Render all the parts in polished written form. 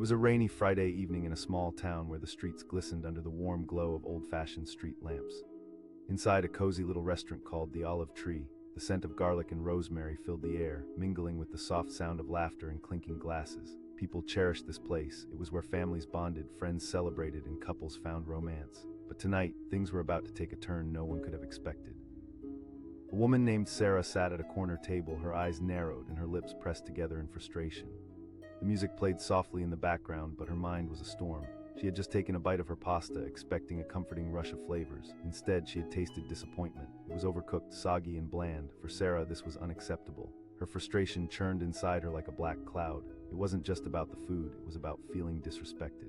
was a rainy Friday evening in a small town where the streets glistened under the warm glow of old-fashioned street lamps. Inside a cozy little restaurant called the Olive Tree, the scent of garlic and rosemary filled the air, mingling with the soft sound of laughter and clinking glasses. People cherished this place. It was where families bonded, friends celebrated, and couples found romance. But tonight, things were about to take a turn no one could have expected. A woman named Sarah sat at a corner table, her eyes narrowed and her lips pressed together in frustration. The music played softly in the background, but her mind was a storm. She had just taken a bite of her pasta, expecting a comforting rush of flavors. Instead, she had tasted disappointment. It was overcooked, soggy, and bland. For Sarah, this was unacceptable. Her frustration churned inside her like a black cloud. It wasn't just about the food, it was about feeling disrespected.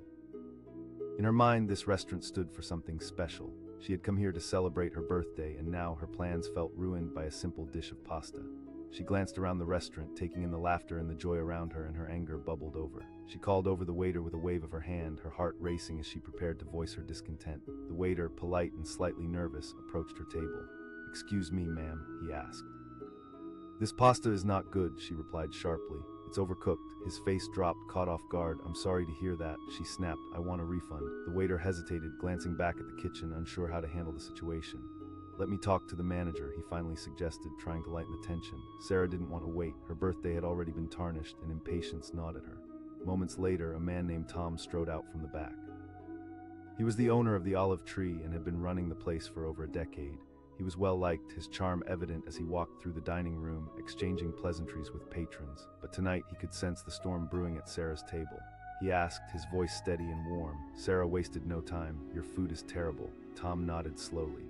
In her mind, this restaurant stood for something special. She had come here to celebrate her birthday, and now her plans felt ruined by a simple dish of pasta. She glanced around the restaurant, taking in the laughter and the joy around her, and her anger bubbled over. She called over the waiter with a wave of her hand, her heart racing as she prepared to voice her discontent. The waiter, polite and slightly nervous, approached her table. "Excuse me, ma'am," he asked. "This pasta is not good," she replied sharply. "It's overcooked." His face dropped, caught off guard. "I'm sorry to hear that," she snapped. "I want a refund." The waiter hesitated, glancing back at the kitchen, unsure how to handle the situation. "Let me talk to the manager," he finally suggested, trying to lighten the tension. Sarah didn't want to wait. Her birthday had already been tarnished, and impatience gnawed at her. Moments later, a man named Tom strode out from the back. He was the owner of the Olive Tree and had been running the place for over a decade. He was well-liked, his charm evident as he walked through the dining room, exchanging pleasantries with patrons. But tonight he could sense the storm brewing at Sarah's table. He asked, his voice steady and warm. Sarah wasted no time. "Your food is terrible." Tom nodded slowly.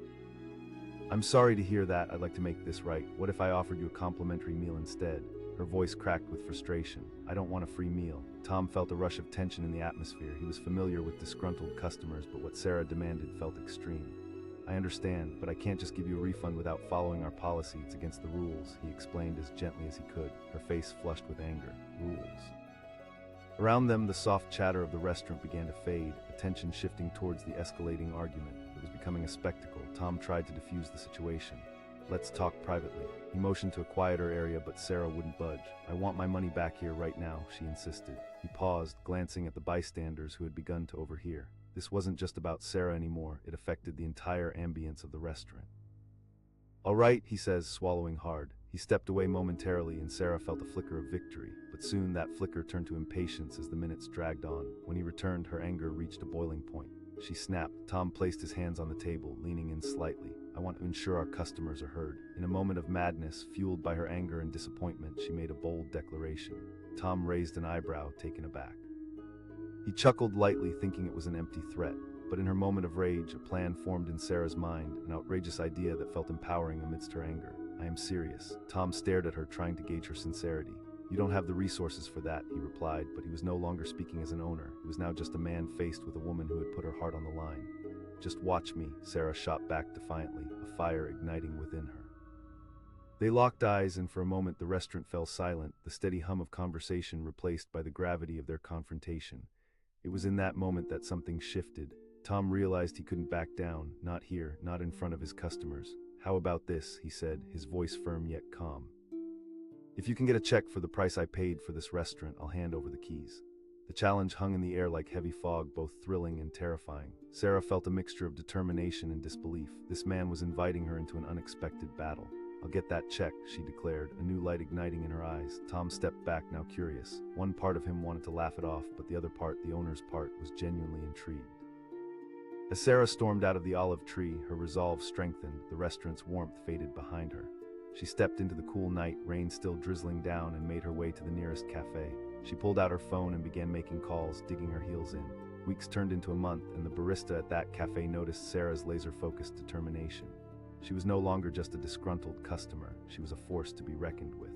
"I'm sorry to hear that. I'd like to make this right. What if I offered you a complimentary meal instead?" Her voice cracked with frustration. "I don't want a free meal." Tom felt a rush of tension in the atmosphere. He was familiar with disgruntled customers, but what Sarah demanded felt extreme. "I understand, but I can't just give you a refund without following our policy. It's against the rules," he explained as gently as he could, her face flushed with anger. "Rules." Around them, the soft chatter of the restaurant began to fade, attention shifting towards the escalating argument. It was becoming a spectacle. Tom tried to defuse the situation. "Let's talk privately." He motioned to a quieter area, but Sarah wouldn't budge. "I want my money back here right now," she insisted. He paused, glancing at the bystanders who had begun to overhear. This wasn't just about Sarah anymore, it affected the entire ambience of the restaurant. "All right," he says, swallowing hard. He stepped away momentarily and Sarah felt a flicker of victory, but soon that flicker turned to impatience as the minutes dragged on. When he returned, her anger reached a boiling point. She snapped. Tom placed his hands on the table, leaning in slightly. "I want to ensure our customers are heard." In a moment of madness, fueled by her anger and disappointment, she made a bold declaration. Tom raised an eyebrow, taken aback. He chuckled lightly, thinking it was an empty threat, but in her moment of rage, a plan formed in Sarah's mind, an outrageous idea that felt empowering amidst her anger. "I am serious." Tom stared at her, trying to gauge her sincerity. "You don't have the resources for that," he replied, but he was no longer speaking as an owner. He was now just a man faced with a woman who had put her heart on the line. "Just watch me," Sarah shot back defiantly, a fire igniting within her. They locked eyes, and for a moment the restaurant fell silent, the steady hum of conversation replaced by the gravity of their confrontation. It was in that moment that something shifted. Tom realized he couldn't back down, not here, not in front of his customers. "How about this?" he said, his voice firm yet calm. "If you can get a check for the price I paid for this restaurant, I'll hand over the keys." The challenge hung in the air like heavy fog, both thrilling and terrifying. Sarah felt a mixture of determination and disbelief. This man was inviting her into an unexpected battle. "I'll get that check," she declared, a new light igniting in her eyes. Tom stepped back, now curious. One part of him wanted to laugh it off, but the other part, the owner's part, was genuinely intrigued. As Sarah stormed out of the Olive Tree, her resolve strengthened, the restaurant's warmth faded behind her. She stepped into the cool night, rain still drizzling down, and made her way to the nearest cafe. She pulled out her phone and began making calls, digging her heels in. Weeks turned into a month, and the barista at that cafe noticed Sarah's laser-focused determination. She was no longer just a disgruntled customer, she was a force to be reckoned with.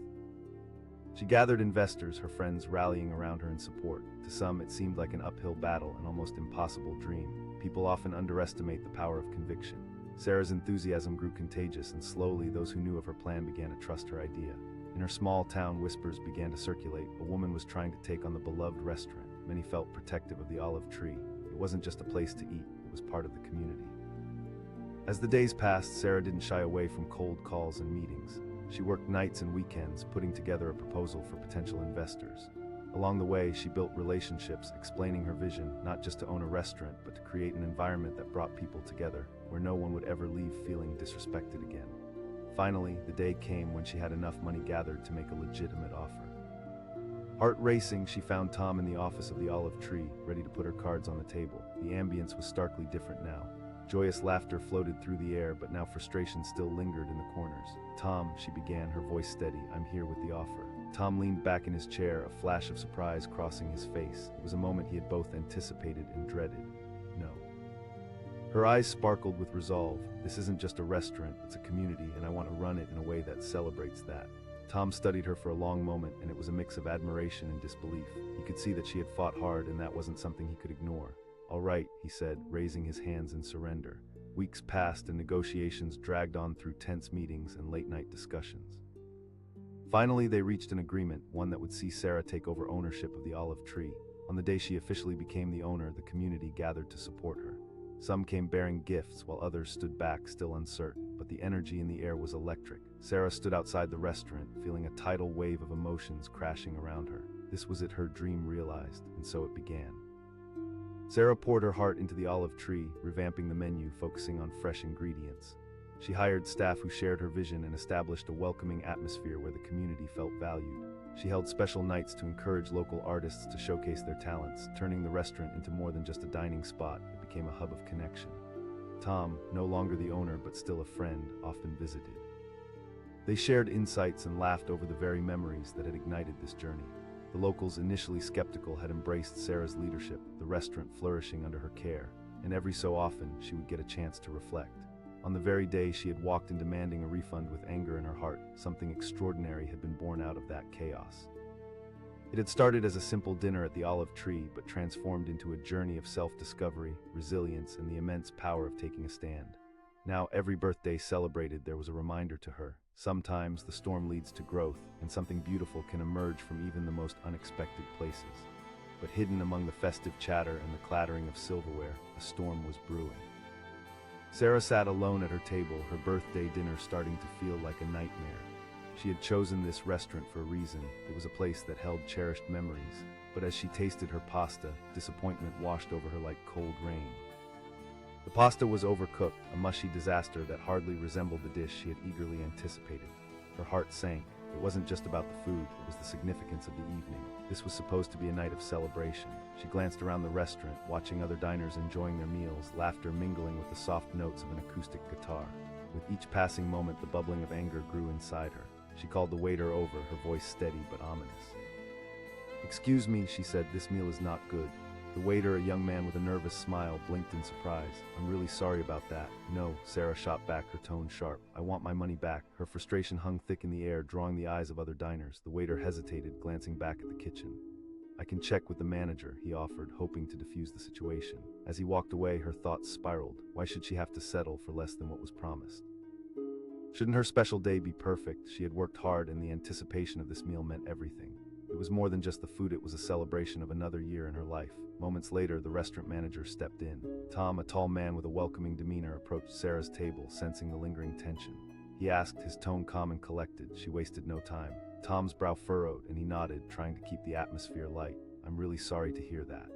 She gathered investors, her friends rallying around her in support. To some, it seemed like an uphill battle, an almost impossible dream. People often underestimate the power of conviction. Sarah's enthusiasm grew contagious, and slowly those who knew of her plan began to trust her idea. In her small town, whispers began to circulate. A woman was trying to take on the beloved restaurant. Many felt protective of the Olive Tree. It wasn't just a place to eat, it was part of the community. As the days passed, Sarah didn't shy away from cold calls and meetings. She worked nights and weekends, putting together a proposal for potential investors. Along the way, she built relationships, explaining her vision, not just to own a restaurant, but to create an environment that brought people together, where no one would ever leave feeling disrespected again. Finally, the day came when she had enough money gathered to make a legitimate offer. Heart racing, she found Tom in the office of the Olive Tree, ready to put her cards on the table. The ambience was starkly different now. Joyous laughter floated through the air, but now frustration still lingered in the corners. "Tom," she began, her voice steady, "I'm here with the offer." Tom leaned back in his chair, a flash of surprise crossing his face. It was a moment he had both anticipated and dreaded. "No." Her eyes sparkled with resolve. "This isn't just a restaurant, it's a community, and I want to run it in a way that celebrates that." Tom studied her for a long moment, and it was a mix of admiration and disbelief. He could see that she had fought hard, and that wasn't something he could ignore. "All right," he said, raising his hands in surrender. Weeks passed, and negotiations dragged on through tense meetings and late-night discussions. Finally, they reached an agreement, one that would see Sarah take over ownership of the Olive Tree. On the day she officially became the owner, the community gathered to support her. Some came bearing gifts, while others stood back, still uncertain, but the energy in the air was electric. Sarah stood outside the restaurant, feeling a tidal wave of emotions crashing around her. This was it, her dream realized, and so it began. Sarah poured her heart into the Olive Tree, revamping the menu, focusing on fresh ingredients. She hired staff who shared her vision and established a welcoming atmosphere where the community felt valued. She held special nights to encourage local artists to showcase their talents, turning the restaurant into more than just a dining spot. It became a hub of connection. Tom, no longer the owner but still a friend, often visited. They shared insights and laughed over the very memories that had ignited this journey. The locals, initially skeptical, had embraced Sarah's leadership, the restaurant flourishing under her care, and every so often she would get a chance to reflect. On the very day she had walked in demanding a refund with anger in her heart, something extraordinary had been born out of that chaos. It had started as a simple dinner at the Olive Tree, but transformed into a journey of self-discovery, resilience, and the immense power of taking a stand. Now, every birthday celebrated, there was a reminder to her. Sometimes the storm leads to growth, and something beautiful can emerge from even the most unexpected places. But hidden among the festive chatter and the clattering of silverware, a storm was brewing. Sarah sat alone at her table, her birthday dinner starting to feel like a nightmare. She had chosen this restaurant for a reason. It was a place that held cherished memories. But as she tasted her pasta, disappointment washed over her like cold rain. The pasta was overcooked, a mushy disaster that hardly resembled the dish she had eagerly anticipated. Her heart sank. It wasn't just about the food, it was the significance of the evening. This was supposed to be a night of celebration. She glanced around the restaurant, watching other diners enjoying their meals, laughter mingling with the soft notes of an acoustic guitar. With each passing moment, the bubbling of anger grew inside her. She called the waiter over, her voice steady but ominous. "Excuse me," she said, "this meal is not good." The waiter, a young man with a nervous smile, blinked in surprise. "I'm really sorry about that." "No," Sarah shot back, her tone sharp. "I want my money back." Her frustration hung thick in the air, drawing the eyes of other diners. The waiter hesitated, glancing back at the kitchen. "I can check with the manager," he offered, hoping to defuse the situation. As he walked away, her thoughts spiraled. Why should she have to settle for less than what was promised? Shouldn't her special day be perfect? She had worked hard, and the anticipation of this meal meant everything. It was more than just the food, it was a celebration of another year in her life. Moments later, the restaurant manager stepped in. Tom, a tall man with a welcoming demeanor, approached Sarah's table, sensing the lingering tension. He asked, his tone calm and collected. She wasted no time. Tom's brow furrowed, and he nodded, trying to keep the atmosphere light. "I'm really sorry to hear that.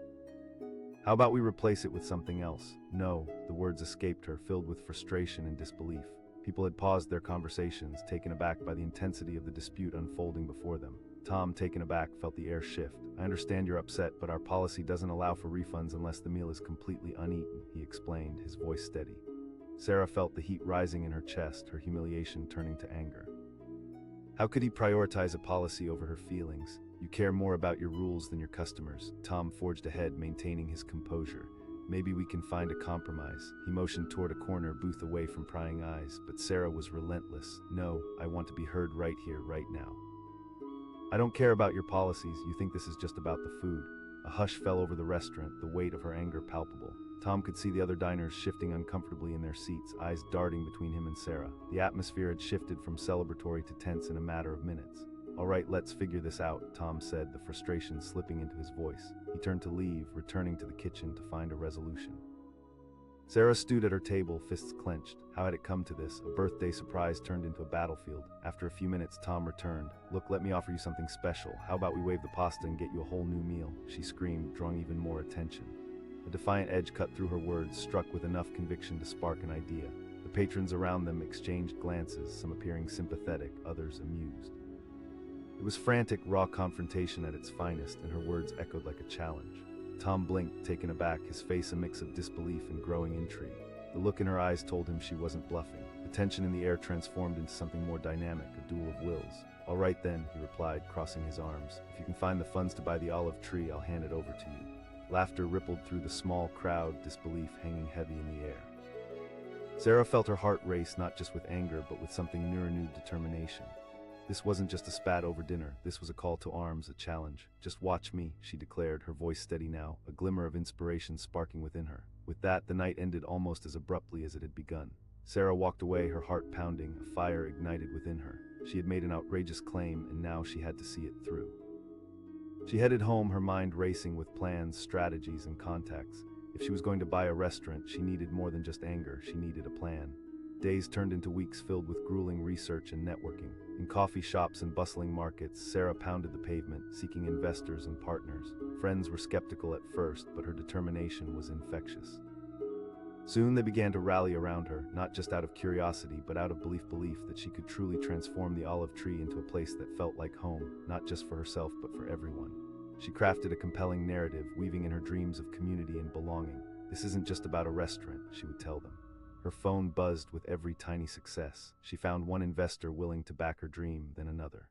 How about we replace it with something else?" "No," the words escaped her, filled with frustration and disbelief. People had paused their conversations, taken aback by the intensity of the dispute unfolding before them. Tom, taken aback, felt the air shift. "I understand you're upset, but our policy doesn't allow for refunds unless the meal is completely uneaten," he explained, his voice steady. Sarah felt the heat rising in her chest, her humiliation turning to anger. How could he prioritize a policy over her feelings? "You care more about your rules than your customers." Tom forged ahead, maintaining his composure. "Maybe we can find a compromise." He motioned toward a corner booth away from prying eyes, but Sarah was relentless. "No, I want to be heard right here, right now. I don't care about your policies, you think this is just about the food." A hush fell over the restaurant, the weight of her anger palpable. Tom could see the other diners shifting uncomfortably in their seats, eyes darting between him and Sarah. The atmosphere had shifted from celebratory to tense in a matter of minutes. "All right, let's figure this out," Tom said, the frustration slipping into his voice. He turned to leave, returning to the kitchen to find a resolution. Sarah stewed at her table, fists clenched. How had it come to this? A birthday surprise turned into a battlefield. After a few minutes, Tom returned. "Look, let me offer you something special. How about we waive the pasta and get you a whole new meal?" She screamed, drawing even more attention. A defiant edge cut through her words, struck with enough conviction to spark an idea. The patrons around them exchanged glances, some appearing sympathetic, others amused. It was frantic, raw confrontation at its finest, and her words echoed like a challenge. Tom blinked, taken aback, his face a mix of disbelief and growing intrigue. The look in her eyes told him she wasn't bluffing. The tension in the air transformed into something more dynamic, a duel of wills. "All right then," he replied, crossing his arms. "If you can find the funds to buy the olive tree, I'll hand it over to you." Laughter rippled through the small crowd, disbelief hanging heavy in the air. Sarah felt her heart race, not just with anger, but with something near renewed determination. This wasn't just a spat over dinner, this was a call to arms, a challenge. "Just watch me," she declared, her voice steady now, a glimmer of inspiration sparking within her. With that, the night ended almost as abruptly as it had begun. Sarah walked away, her heart pounding, a fire ignited within her. She had made an outrageous claim, and now she had to see it through. She headed home, her mind racing with plans, strategies, and contacts. If she was going to buy a restaurant, she needed more than just anger, she needed a plan. Days turned into weeks filled with grueling research and networking. In coffee shops and bustling markets, Sarah pounded the pavement, seeking investors and partners. Friends were skeptical at first, but her determination was infectious. Soon they began to rally around her, not just out of curiosity, but out of belief that she could truly transform the olive tree into a place that felt like home, not just for herself, but for everyone. She crafted a compelling narrative, weaving in her dreams of community and belonging. "This isn't just about a restaurant," she would tell them. Her phone buzzed with every tiny success. She found one investor willing to back her dream, then another.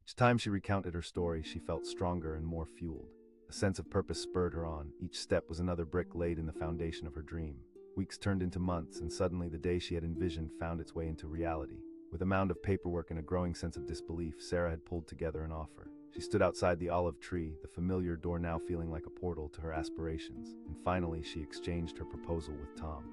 Each time she recounted her story, she felt stronger and more fueled. A sense of purpose spurred her on. Each step was another brick laid in the foundation of her dream. Weeks turned into months, and suddenly the day she had envisioned found its way into reality. With a mound of paperwork and a growing sense of disbelief, Sarah had pulled together an offer. She stood outside the olive tree, the familiar door now feeling like a portal to her aspirations, and finally she exchanged her proposal with Tom.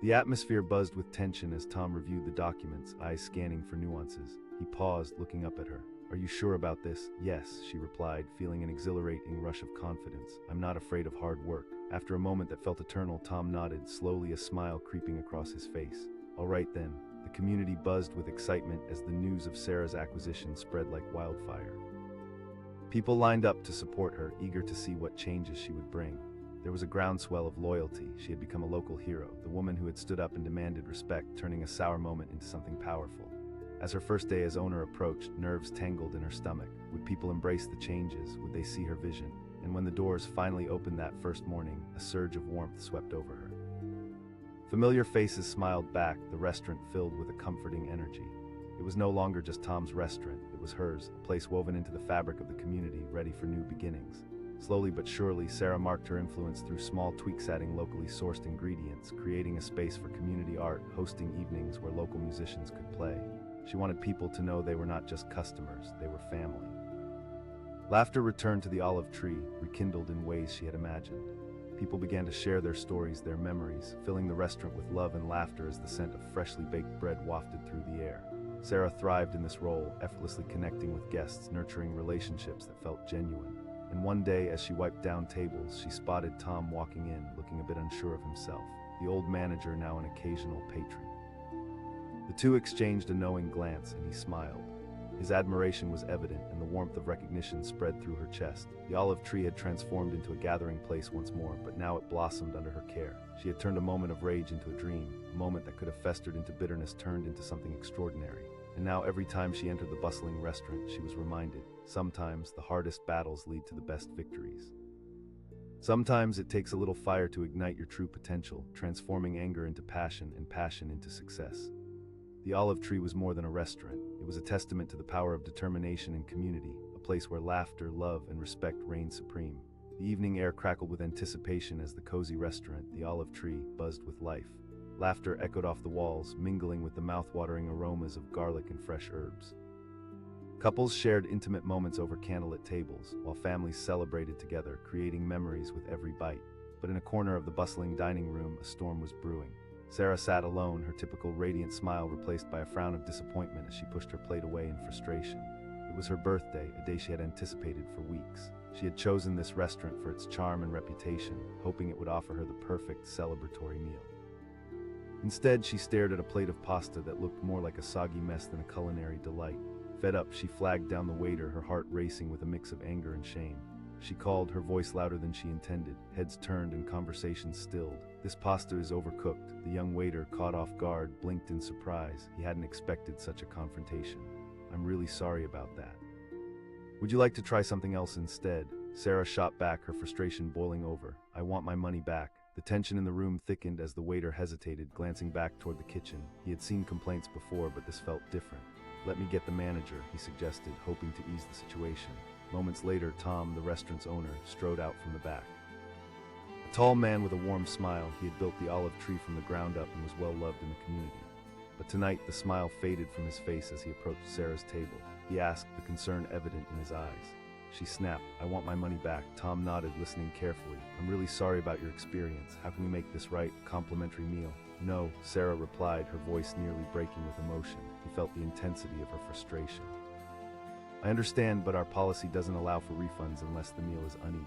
The atmosphere buzzed with tension as Tom reviewed the documents, eyes scanning for nuances. He paused, looking up at her. "Are you sure about this?" "Yes," she replied, feeling an exhilarating rush of confidence. "I'm not afraid of hard work." After a moment that felt eternal, Tom nodded, slowly a smile creeping across his face. "All right then." The community buzzed with excitement as the news of Sarah's acquisition spread like wildfire. People lined up to support her, eager to see what changes she would bring. There was a groundswell of loyalty. She had become a local hero, the woman who had stood up and demanded respect, turning a sour moment into something powerful. As her first day as owner approached, nerves tangled in her stomach. Would people embrace the changes? Would they see her vision? And when the doors finally opened that first morning, a surge of warmth swept over her. Familiar faces smiled back, the restaurant filled with a comforting energy. It was no longer just Tom's restaurant, it was hers, a place woven into the fabric of the community, ready for new beginnings. Slowly but surely, Sarah marked her influence through small tweaks, adding locally sourced ingredients, creating a space for community art, hosting evenings where local musicians could play. She wanted people to know they were not just customers, they were family. Laughter returned to the olive tree, rekindled in ways she had imagined. People began to share their stories, their memories, filling the restaurant with love and laughter as the scent of freshly baked bread wafted through the air. Sarah thrived in this role, effortlessly connecting with guests, nurturing relationships that felt genuine. And one day, as she wiped down tables, she spotted Tom walking in, looking a bit unsure of himself, the old manager now an occasional patron. The two exchanged a knowing glance, and he smiled. His admiration was evident, and the warmth of recognition spread through her chest. The olive tree had transformed into a gathering place once more, but now it blossomed under her care. She had turned a moment of rage into a dream, a moment that could have festered into bitterness turned into something extraordinary. And now every time she entered the bustling restaurant, she was reminded, sometimes the hardest battles lead to the best victories. Sometimes it takes a little fire to ignite your true potential, transforming anger into passion and passion into success. The olive tree was more than a restaurant. It was a testament to the power of determination and community, a place where laughter, love, and respect reigned supreme. The evening air crackled with anticipation as the cozy restaurant, the olive tree, buzzed with life. Laughter echoed off the walls, mingling with the mouth-watering aromas of garlic and fresh herbs. Couples shared intimate moments over candlelit tables, while families celebrated together, creating memories with every bite. But in a corner of the bustling dining room, a storm was brewing. Sarah sat alone, her typical radiant smile replaced by a frown of disappointment as she pushed her plate away in frustration. It was her birthday, a day she had anticipated for weeks. She had chosen this restaurant for its charm and reputation, hoping it would offer her the perfect celebratory meal. Instead, she stared at a plate of pasta that looked more like a soggy mess than a culinary delight. Fed up, she flagged down the waiter, her heart racing with a mix of anger and shame. She called, her voice louder than she intended. Heads turned and conversations stilled. "This pasta is overcooked." The young waiter, caught off guard, blinked in surprise. He hadn't expected such a confrontation. "I'm really sorry about that. Would you like to try something else instead?" Sarah shot back, her frustration boiling over. "I want my money back." The tension in the room thickened as the waiter hesitated, glancing back toward the kitchen. He had seen complaints before, but this felt different. "Let me get the manager," he suggested, hoping to ease the situation. Moments later, Tom, the restaurant's owner, strode out from the back. A tall man with a warm smile, he had built the Olive Tree from the ground up and was well loved in the community. But tonight, the smile faded from his face as he approached Sarah's table. He asked, the concern evident in his eyes. She snapped, "I want my money back." Tom nodded, listening carefully. "I'm really sorry about your experience. How can we make this right? A complimentary meal?" "No," Sarah replied, her voice nearly breaking with emotion. He felt the intensity of her frustration. "I understand, but our policy doesn't allow for refunds unless the meal is uneaten."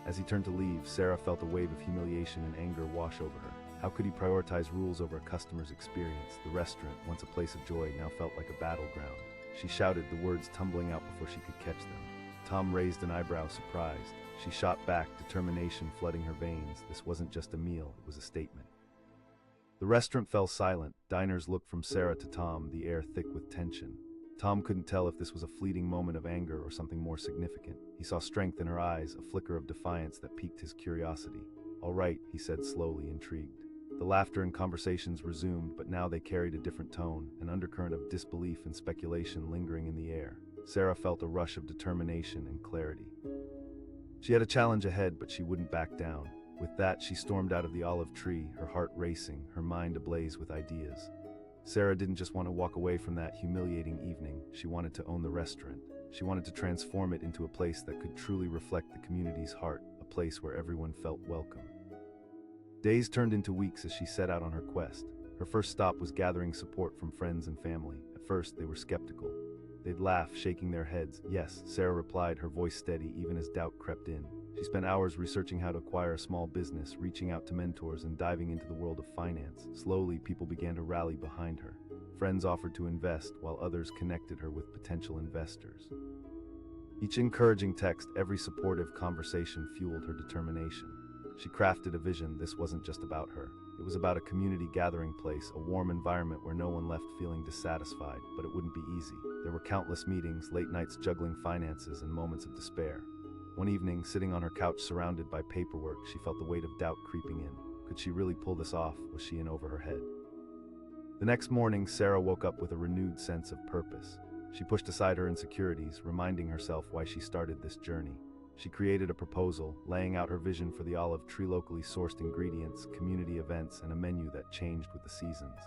As he turned to leave, Sarah felt a wave of humiliation and anger wash over her. How could he prioritize rules over a customer's experience? The restaurant, once a place of joy, now felt like a battleground. She shouted, the words tumbling out before she could catch them. Tom raised an eyebrow, surprised. She shot back, determination flooding her veins. This wasn't just a meal, it was a statement. The restaurant fell silent. Diners looked from Sarah to Tom, the air thick with tension. Tom couldn't tell if this was a fleeting moment of anger or something more significant. He saw strength in her eyes, a flicker of defiance that piqued his curiosity. "All right," he said slowly, intrigued. The laughter and conversations resumed, but now they carried a different tone, an undercurrent of disbelief and speculation lingering in the air. Sarah felt a rush of determination and clarity. She had a challenge ahead, but she wouldn't back down. With that, she stormed out of the Olive Tree, her heart racing, her mind ablaze with ideas. Sarah didn't just want to walk away from that humiliating evening, she wanted to own the restaurant. She wanted to transform it into a place that could truly reflect the community's heart, a place where everyone felt welcome. Days turned into weeks as she set out on her quest. Her first stop was gathering support from friends and family. At first, they were skeptical. They'd laugh, shaking their heads. "Yes," Sarah replied, her voice steady even as doubt crept in. She spent hours researching how to acquire a small business, reaching out to mentors, and diving into the world of finance. Slowly, people began to rally behind her. Friends offered to invest, while others connected her with potential investors. Each encouraging text, every supportive conversation fueled her determination. She crafted a vision. This wasn't just about her. It was about a community gathering place, a warm environment where no one left feeling dissatisfied, but it wouldn't be easy. There were countless meetings, late nights juggling finances, and moments of despair. One evening, sitting on her couch surrounded by paperwork, she felt the weight of doubt creeping in. Could she really pull this off? Was she in over her head? The next morning, Sarah woke up with a renewed sense of purpose. She pushed aside her insecurities, reminding herself why she started this journey. She created a proposal, laying out her vision for the Olive Tree, locally sourced ingredients, community events, and a menu that changed with the seasons.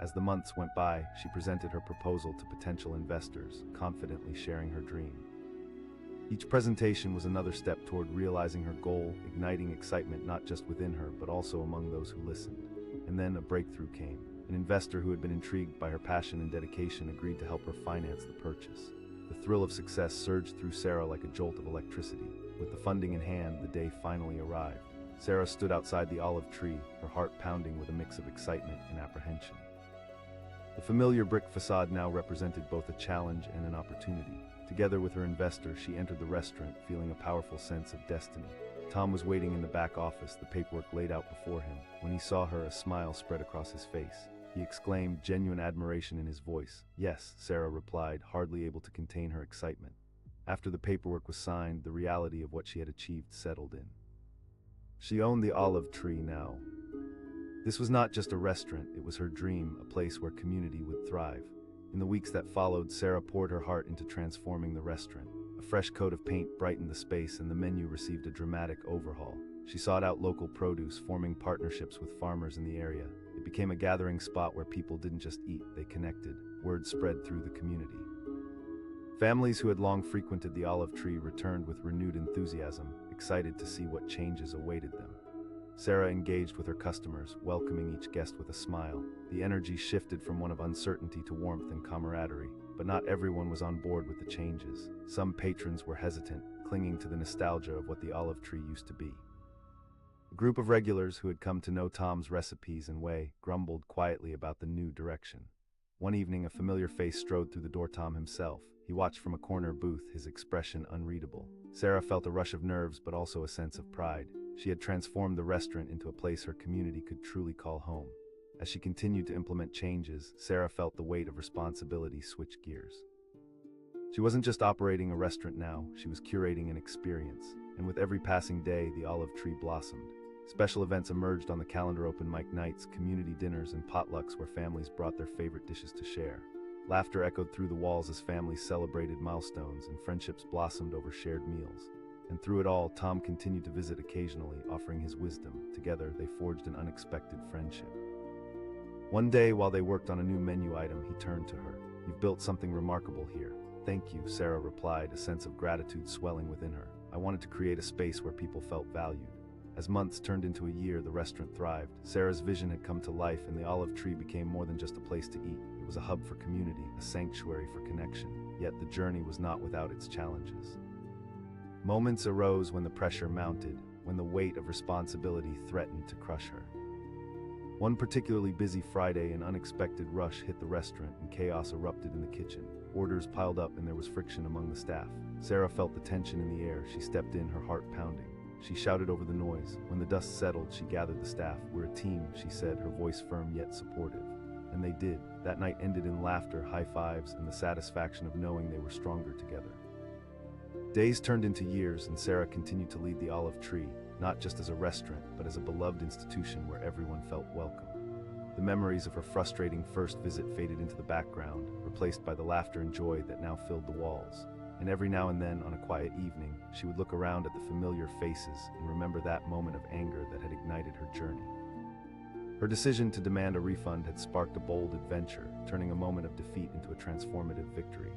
As the months went by, she presented her proposal to potential investors, confidently sharing her dream. Each presentation was another step toward realizing her goal, igniting excitement not just within her, but also among those who listened. And then a breakthrough came. An investor who had been intrigued by her passion and dedication agreed to help her finance the purchase. The thrill of success surged through Sarah like a jolt of electricity. With the funding in hand, the day finally arrived. Sarah stood outside the Olive Tree, her heart pounding with a mix of excitement and apprehension. The familiar brick facade now represented both a challenge and an opportunity. Together with her investor, she entered the restaurant, feeling a powerful sense of destiny. Tom was waiting in the back office, the paperwork laid out before him. When he saw her, a smile spread across his face. He exclaimed, genuine admiration in his voice. "Yes," Sarah replied, hardly able to contain her excitement. After the paperwork was signed, the reality of what she had achieved settled in. She owned the Olive Tree now. This was not just a restaurant, it was her dream, a place where community would thrive. In the weeks that followed, Sarah poured her heart into transforming the restaurant. A fresh coat of paint brightened the space, and the menu received a dramatic overhaul. She sought out local produce, forming partnerships with farmers in the area. It became a gathering spot where people didn't just eat, they connected. Word spread through the community. Families who had long frequented the Olive Tree returned with renewed enthusiasm, excited to see what changes awaited them. Sarah engaged with her customers, welcoming each guest with a smile. The energy shifted from one of uncertainty to warmth and camaraderie, but not everyone was on board with the changes. Some patrons were hesitant, clinging to the nostalgia of what the olive tree used to be. A group of regulars who had come to know Tom's recipes and way grumbled quietly about the new direction. One evening, a familiar face strode through the door. Tom himself. He watched from a corner booth, his expression unreadable. Sarah felt a rush of nerves, but also a sense of pride. She had transformed the restaurant into a place her community could truly call home. As she continued to implement changes, Sarah felt the weight of responsibility switch gears. She wasn't just operating a restaurant now, she was curating an experience. And with every passing day, the olive tree blossomed. Special events emerged on the calendar: open mic nights, community dinners, and potlucks where families brought their favorite dishes to share. Laughter echoed through the walls as families celebrated milestones, and friendships blossomed over shared meals. And through it all, Tom continued to visit occasionally, offering his wisdom. Together, they forged an unexpected friendship. One day, while they worked on a new menu item, he turned to her. "You've built something remarkable here." "Thank you," Sarah replied, a sense of gratitude swelling within her. "I wanted to create a space where people felt valued." As months turned into a year, the restaurant thrived. Sarah's vision had come to life, and the olive tree became more than just a place to eat. It was a hub for community, a sanctuary for connection. Yet the journey was not without its challenges. Moments arose when the pressure mounted, when the weight of responsibility threatened to crush her. One particularly busy Friday, an unexpected rush hit the restaurant and chaos erupted in the kitchen. Orders piled up and there was friction among the staff. Sarah felt the tension in the air. She stepped in, her heart pounding. She shouted over the noise. When the dust settled, she gathered the staff. "We're a team," she said, her voice firm yet supportive. And they did. That night ended in laughter, high fives, and the satisfaction of knowing they were stronger together. Days turned into years, and Sarah continued to lead the Olive Tree, not just as a restaurant, but as a beloved institution where everyone felt welcome. The memories of her frustrating first visit faded into the background, replaced by the laughter and joy that now filled the walls. And every now and then, on a quiet evening, she would look around at the familiar faces and remember that moment of anger that had ignited her journey. Her decision to demand a refund had sparked a bold adventure, turning a moment of defeat into a transformative victory.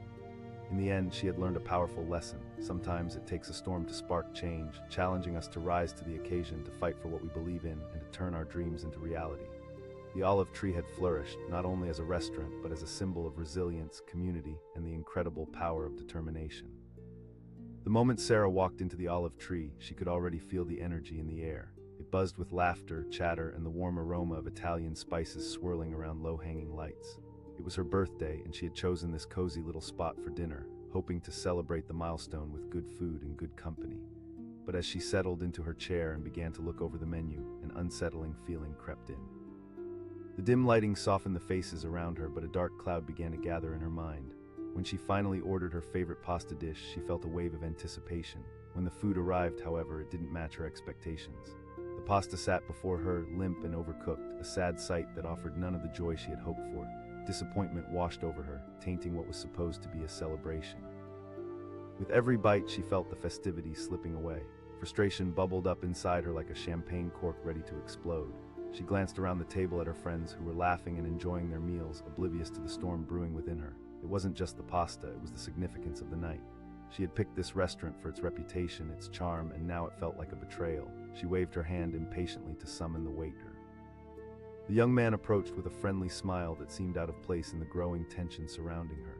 In the end, she had learned a powerful lesson. Sometimes it takes a storm to spark change, challenging us to rise to the occasion, to fight for what we believe in, and to turn our dreams into reality. The Olive Tree had flourished, not only as a restaurant, but as a symbol of resilience, community, and the incredible power of determination. The moment Sarah walked into the Olive Tree, she could already feel the energy in the air. It buzzed with laughter, chatter, and the warm aroma of Italian spices swirling around low-hanging lights. It was her birthday, and she had chosen this cozy little spot for dinner, hoping to celebrate the milestone with good food and good company. But as she settled into her chair and began to look over the menu, an unsettling feeling crept in. The dim lighting softened the faces around her, but a dark cloud began to gather in her mind. When she finally ordered her favorite pasta dish, she felt a wave of anticipation. When the food arrived, however, it didn't match her expectations. The pasta sat before her, limp and overcooked, a sad sight that offered none of the joy she had hoped for. Disappointment washed over her, tainting what was supposed to be a celebration. With every bite, she felt the festivities slipping away. Frustration bubbled up inside her like a champagne cork ready to explode. She glanced around the table at her friends who were laughing and enjoying their meals, oblivious to the storm brewing within her. It wasn't just the pasta, it was the significance of the night. She had picked this restaurant for its reputation, its charm, and now it felt like a betrayal. She waved her hand impatiently to summon the waiter. The young man approached with a friendly smile that seemed out of place in the growing tension surrounding her.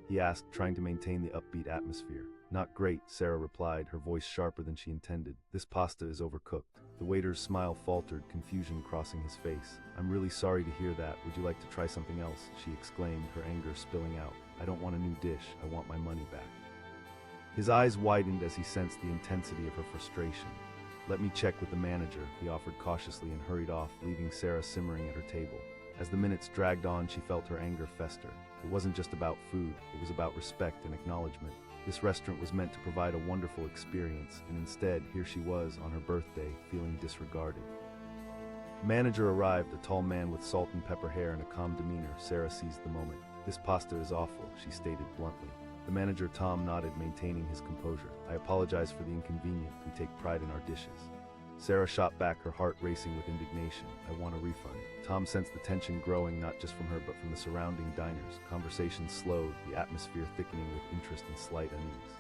He asked, trying to maintain the upbeat atmosphere. "Not great," Sarah replied, her voice sharper than she intended. "This pasta is overcooked." The waiter's smile faltered, confusion crossing his face. "I'm really sorry to hear that. Would you like to try something else?" she exclaimed, her anger spilling out. "I don't want a new dish. I want my money back." His eyes widened as he sensed the intensity of her frustration. "Let me check with the manager," he offered cautiously and hurried off, leaving Sarah simmering at her table. As the minutes dragged on, she felt her anger fester. It wasn't just about food, it was about respect and acknowledgement. This restaurant was meant to provide a wonderful experience, and instead, here she was on her birthday, feeling disregarded. The manager arrived, a tall man with salt and pepper hair and a calm demeanor. Sarah seized the moment. "This pasta is awful," she stated bluntly. The manager, Tom, nodded, maintaining his composure. "I apologize for the inconvenience. We take pride in our dishes." Sarah shot back, her heart racing with indignation. "I want a refund." Tom sensed the tension growing, not just from her but from the surrounding diners. Conversation slowed, the atmosphere thickening with interest and slight unease.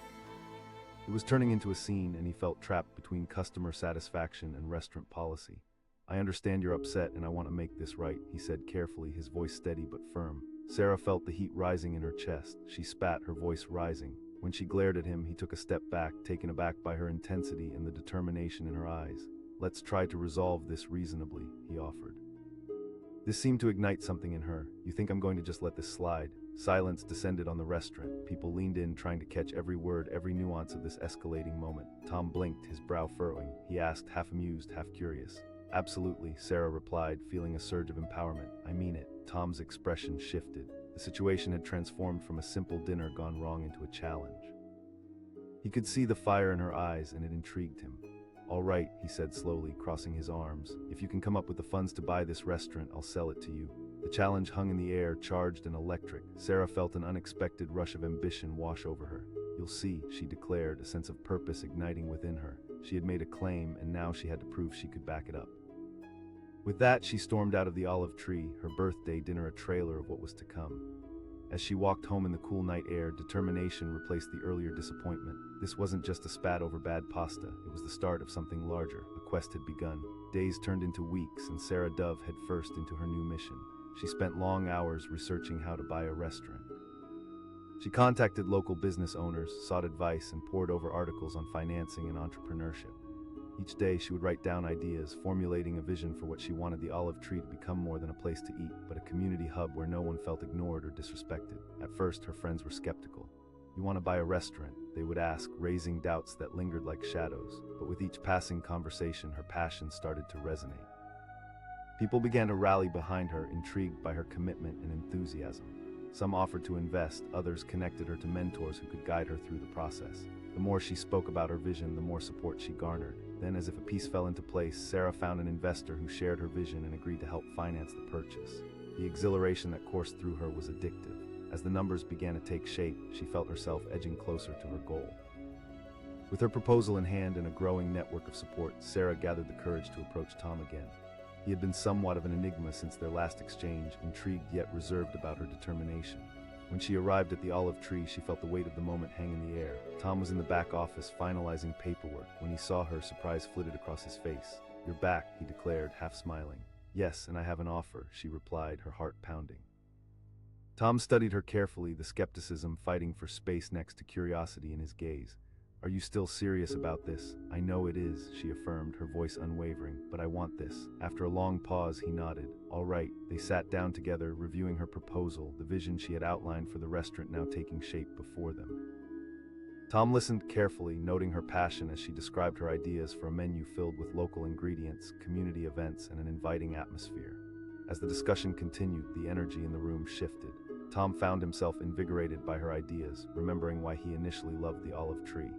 It was turning into a scene, and he felt trapped between customer satisfaction and restaurant policy. "I understand you're upset, and I want to make this right," he said carefully, his voice steady but firm. Sarah felt the heat rising in her chest. She spat, her voice rising. When she glared at him, he took a step back, taken aback by her intensity and the determination in her eyes. "Let's try to resolve this reasonably," he offered. This seemed to ignite something in her. "You think I'm going to just let this slide?" Silence descended on the restaurant. People leaned in, trying to catch every word, every nuance of this escalating moment. Tom blinked, his brow furrowing. He asked, half amused, half curious. "Absolutely," Sarah replied, feeling a surge of empowerment. "I mean it." Tom's expression shifted. The situation had transformed from a simple dinner gone wrong into a challenge. He could see the fire in her eyes, and it intrigued him. "All right," he said slowly, crossing his arms. "If you can come up with the funds to buy this restaurant, I'll sell it to you." The challenge hung in the air, charged and electric. Sarah felt an unexpected rush of ambition wash over her. "You'll see," she declared, a sense of purpose igniting within her. She had made a claim, and now she had to prove she could back it up. With that, she stormed out of the Olive Tree, her birthday dinner a trailer of what was to come. As she walked home in the cool night air, determination replaced the earlier disappointment. This wasn't just a spat over bad pasta, it was the start of something larger. A quest had begun. Days turned into weeks, and Sarah dove headfirst into her new mission. She spent long hours researching how to buy a restaurant. She contacted local business owners, sought advice, and pored over articles on financing and entrepreneurship. Each day she would write down ideas, formulating a vision for what she wanted the Olive Tree to become more than a place to eat, but a community hub where no one felt ignored or disrespected. At first, her friends were skeptical. "You want to buy a restaurant?" they would ask, raising doubts that lingered like shadows. But with each passing conversation, her passion started to resonate. People began to rally behind her, intrigued by her commitment and enthusiasm. Some offered to invest, others connected her to mentors who could guide her through the process. The more she spoke about her vision, the more support she garnered. Then, as if a piece fell into place, Sarah found an investor who shared her vision and agreed to help finance the purchase. The exhilaration that coursed through her was addictive. As the numbers began to take shape, she felt herself edging closer to her goal. With her proposal in hand and a growing network of support, Sarah gathered the courage to approach Tom again. He had been somewhat of an enigma since their last exchange, intrigued yet reserved about her determination. When she arrived at the Olive Tree, she felt the weight of the moment hang in the air. Tom was in the back office finalizing paperwork. When he saw her, surprise flitted across his face. "You're back," he declared, half smiling. "Yes, and I have an offer," she replied, her heart pounding. Tom studied her carefully, the skepticism fighting for space next to curiosity in his gaze. "Are you still serious about this?" "I know it is," she affirmed, her voice unwavering, "but I want this." After a long pause, he nodded. "All right." They sat down together, reviewing her proposal, the vision she had outlined for the restaurant now taking shape before them. Tom listened carefully, noting her passion as she described her ideas for a menu filled with local ingredients, community events, and an inviting atmosphere. As the discussion continued, the energy in the room shifted. Tom found himself invigorated by her ideas, remembering why he initially loved the Olive Tree.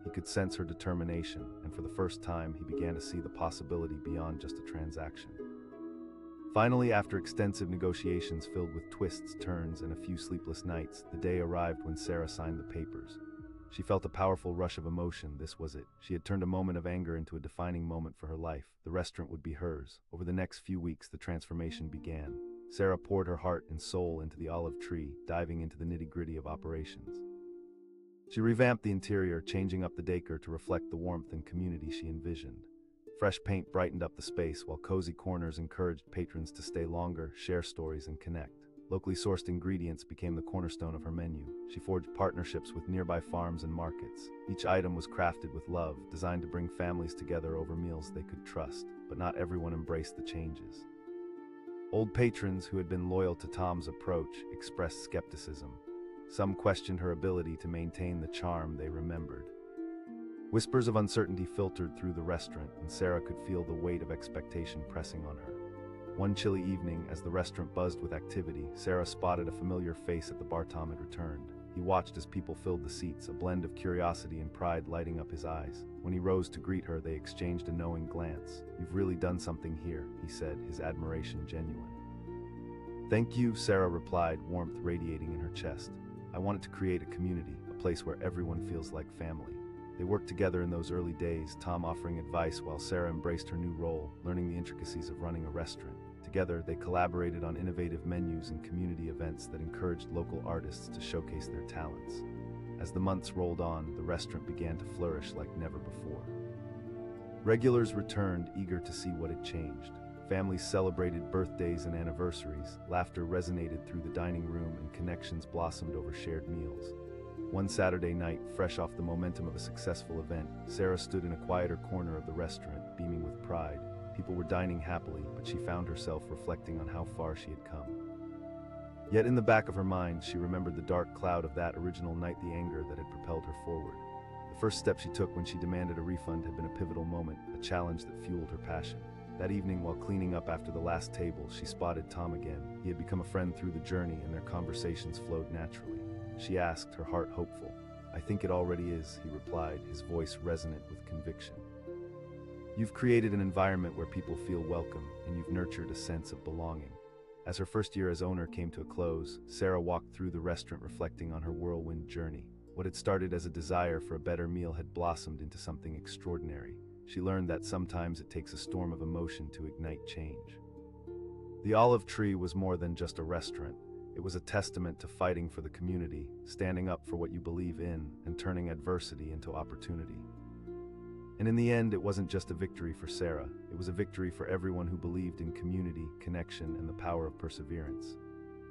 He could sense her determination, and for the first time, he began to see the possibility beyond just a transaction. Finally, after extensive negotiations filled with twists, turns, and a few sleepless nights, the day arrived when Sarah signed the papers. She felt a powerful rush of emotion. This was it. She had turned a moment of anger into a defining moment for her life. The restaurant would be hers. Over the next few weeks, the transformation began. Sarah poured her heart and soul into the Olive Tree, diving into the nitty-gritty of operations. She revamped the interior, changing up the decor to reflect the warmth and community she envisioned. Fresh paint brightened up the space, while cozy corners encouraged patrons to stay longer, share stories, and connect. Locally sourced ingredients became the cornerstone of her menu. She forged partnerships with nearby farms and markets. Each item was crafted with love, designed to bring families together over meals they could trust. But not everyone embraced the changes. Old patrons who had been loyal to Tom's approach expressed skepticism. Some questioned her ability to maintain the charm they remembered. Whispers of uncertainty filtered through the restaurant, and Sarah could feel the weight of expectation pressing on her. One chilly evening, as the restaurant buzzed with activity, Sarah spotted a familiar face at the bar Tom had returned. He watched as people filled the seats, a blend of curiosity and pride lighting up his eyes. When he rose to greet her, they exchanged a knowing glance. "You've really done something here," he said, his admiration genuine. "Thank you," Sarah replied, warmth radiating in her chest. "I wanted to create a community, a place where everyone feels like family." They worked together in those early days, Tom offering advice while Sarah embraced her new role, learning the intricacies of running a restaurant. Together, they collaborated on innovative menus and community events that encouraged local artists to showcase their talents. As the months rolled on, the restaurant began to flourish like never before. Regulars returned, eager to see what had changed. Families celebrated birthdays and anniversaries, laughter resonated through the dining room, and connections blossomed over shared meals. One Saturday night, fresh off the momentum of a successful event, Sarah stood in a quieter corner of the restaurant, beaming with pride. People were dining happily, but she found herself reflecting on how far she had come. Yet in the back of her mind, she remembered the dark cloud of that original night, the anger that had propelled her forward. The first step she took when she demanded a refund had been a pivotal moment, a challenge that fueled her passion. That evening, while cleaning up after the last table, she spotted Tom again. He had become a friend through the journey, and their conversations flowed naturally. She asked, her heart hopeful. "I think it already is," he replied, his voice resonant with conviction. "You've created an environment where people feel welcome, and you've nurtured a sense of belonging." As her first year as owner came to a close, Sarah walked through the restaurant reflecting on her whirlwind journey. What had started as a desire for a better meal had blossomed into something extraordinary. She learned that sometimes it takes a storm of emotion to ignite change. The Olive Tree was more than just a restaurant. It was a testament to fighting for the community, standing up for what you believe in, and turning adversity into opportunity. And in the end, it wasn't just a victory for Sarah. It was a victory for everyone who believed in community, connection, and the power of perseverance.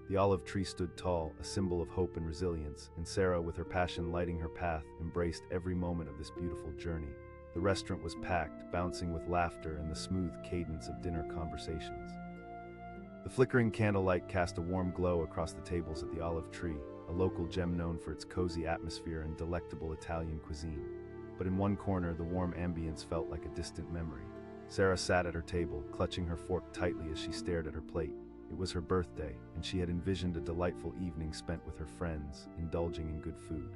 The olive tree stood tall, a symbol of hope and resilience, and Sarah, with her passion lighting her path, embraced every moment of this beautiful journey. The restaurant was packed, bouncing with laughter and the smooth cadence of dinner conversations. The flickering candlelight cast a warm glow across the tables at the Olive Tree, a local gem known for its cozy atmosphere and delectable Italian cuisine. But in one corner, the warm ambience felt like a distant memory. Sarah sat at her table, clutching her fork tightly as she stared at her plate. It was her birthday, and she had envisioned a delightful evening spent with her friends, indulging in good food.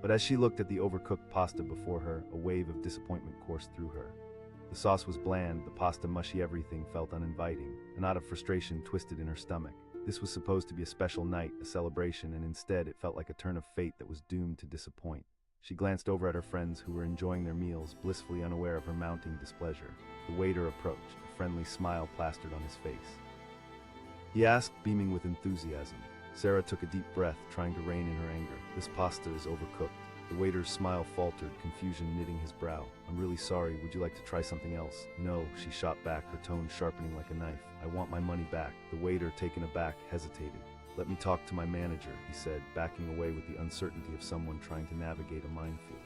But as she looked at the overcooked pasta before her, a wave of disappointment coursed through her. The sauce was bland, the pasta mushy, everything felt uninviting. A knot of frustration twisted in her stomach. This was supposed to be a special night, a celebration, and instead it felt like a turn of fate that was doomed to disappoint. She glanced over at her friends who were enjoying their meals, blissfully unaware of her mounting displeasure. The waiter approached, a friendly smile plastered on his face. He asked, beaming with enthusiasm. Sarah took a deep breath, trying to rein in her anger. "This pasta is overcooked." The waiter's smile faltered, confusion knitting his brow. "I'm really sorry. Would you like to try something else?" "No," she shot back, her tone sharpening like a knife. "I want my money back." The waiter, taken aback, hesitated. "Let me talk to my manager," he said, backing away with the uncertainty of someone trying to navigate a minefield.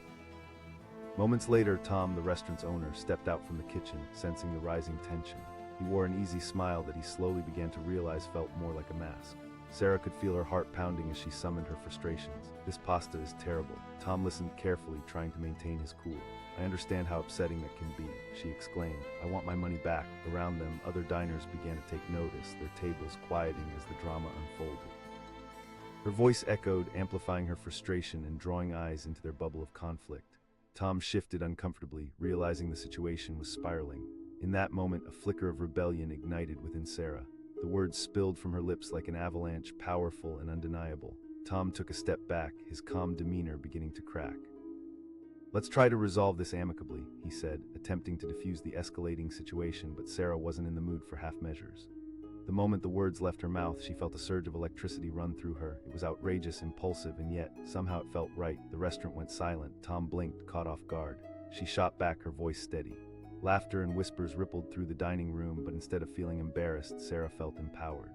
Moments later, Tom, the restaurant's owner, stepped out from the kitchen, sensing the rising tension. He wore an easy smile that he slowly began to realize felt more like a mask. Sarah could feel her heart pounding as she summoned her frustrations. "This pasta is terrible." Tom listened carefully, trying to maintain his cool. "I understand how upsetting that can be," she exclaimed. "I want my money back." Around them, other diners began to take notice, their tables quieting as the drama unfolded. Her voice echoed, amplifying her frustration and drawing eyes into their bubble of conflict. Tom shifted uncomfortably, realizing the situation was spiraling. In that moment, a flicker of rebellion ignited within Sarah. The words spilled from her lips like an avalanche, powerful and undeniable. Tom took a step back, his calm demeanor beginning to crack. "Let's try to resolve this amicably," he said, attempting to defuse the escalating situation, but Sarah wasn't in the mood for half measures. The moment the words left her mouth, she felt a surge of electricity run through her. It was outrageous, impulsive, and yet, somehow it felt right. The restaurant went silent. Tom blinked, caught off guard. She shot back, her voice steady. Laughter and whispers rippled through the dining room, but instead of feeling embarrassed, Sarah felt empowered.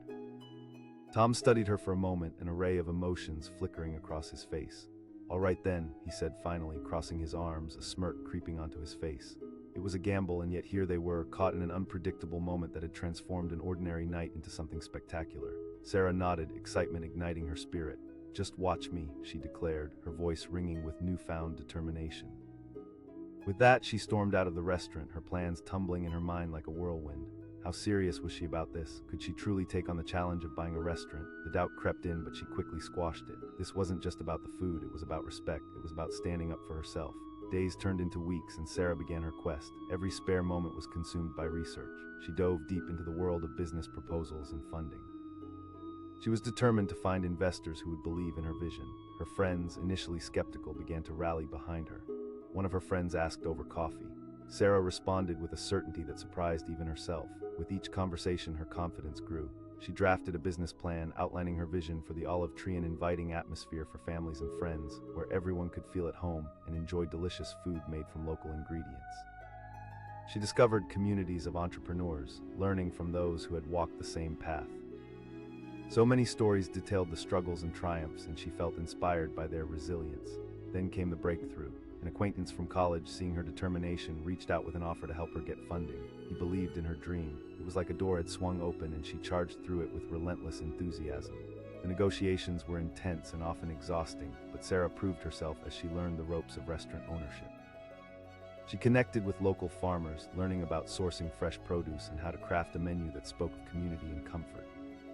Tom studied her for a moment, an array of emotions flickering across his face. "All right then," he said finally, crossing his arms, a smirk creeping onto his face. It was a gamble, and yet here they were, caught in an unpredictable moment that had transformed an ordinary night into something spectacular. Sarah nodded, excitement igniting her spirit. "Just watch me," she declared, her voice ringing with newfound determination. With that, she stormed out of the restaurant, her plans tumbling in her mind like a whirlwind. How serious was she about this? Could she truly take on the challenge of buying a restaurant? The doubt crept in, but she quickly squashed it. This wasn't just about the food, it was about respect. It was about standing up for herself. Days turned into weeks, and Sarah began her quest. Every spare moment was consumed by research. She dove deep into the world of business proposals and funding. She was determined to find investors who would believe in her vision. Her friends, initially skeptical, began to rally behind her. One of her friends asked over coffee. Sarah responded with a certainty that surprised even herself. With each conversation, her confidence grew. She drafted a business plan, outlining her vision for the Olive Tree, an inviting atmosphere for families and friends, where everyone could feel at home and enjoy delicious food made from local ingredients. She discovered communities of entrepreneurs, learning from those who had walked the same path. So many stories detailed the struggles and triumphs, and she felt inspired by their resilience. Then came the breakthrough. An acquaintance from college, seeing her determination, reached out with an offer to help her get funding. He believed in her dream. It was like a door had swung open, and she charged through it with relentless enthusiasm. The negotiations were intense and often exhausting, but Sarah proved herself as she learned the ropes of restaurant ownership. She connected with local farmers, learning about sourcing fresh produce and how to craft a menu that spoke of community and comfort.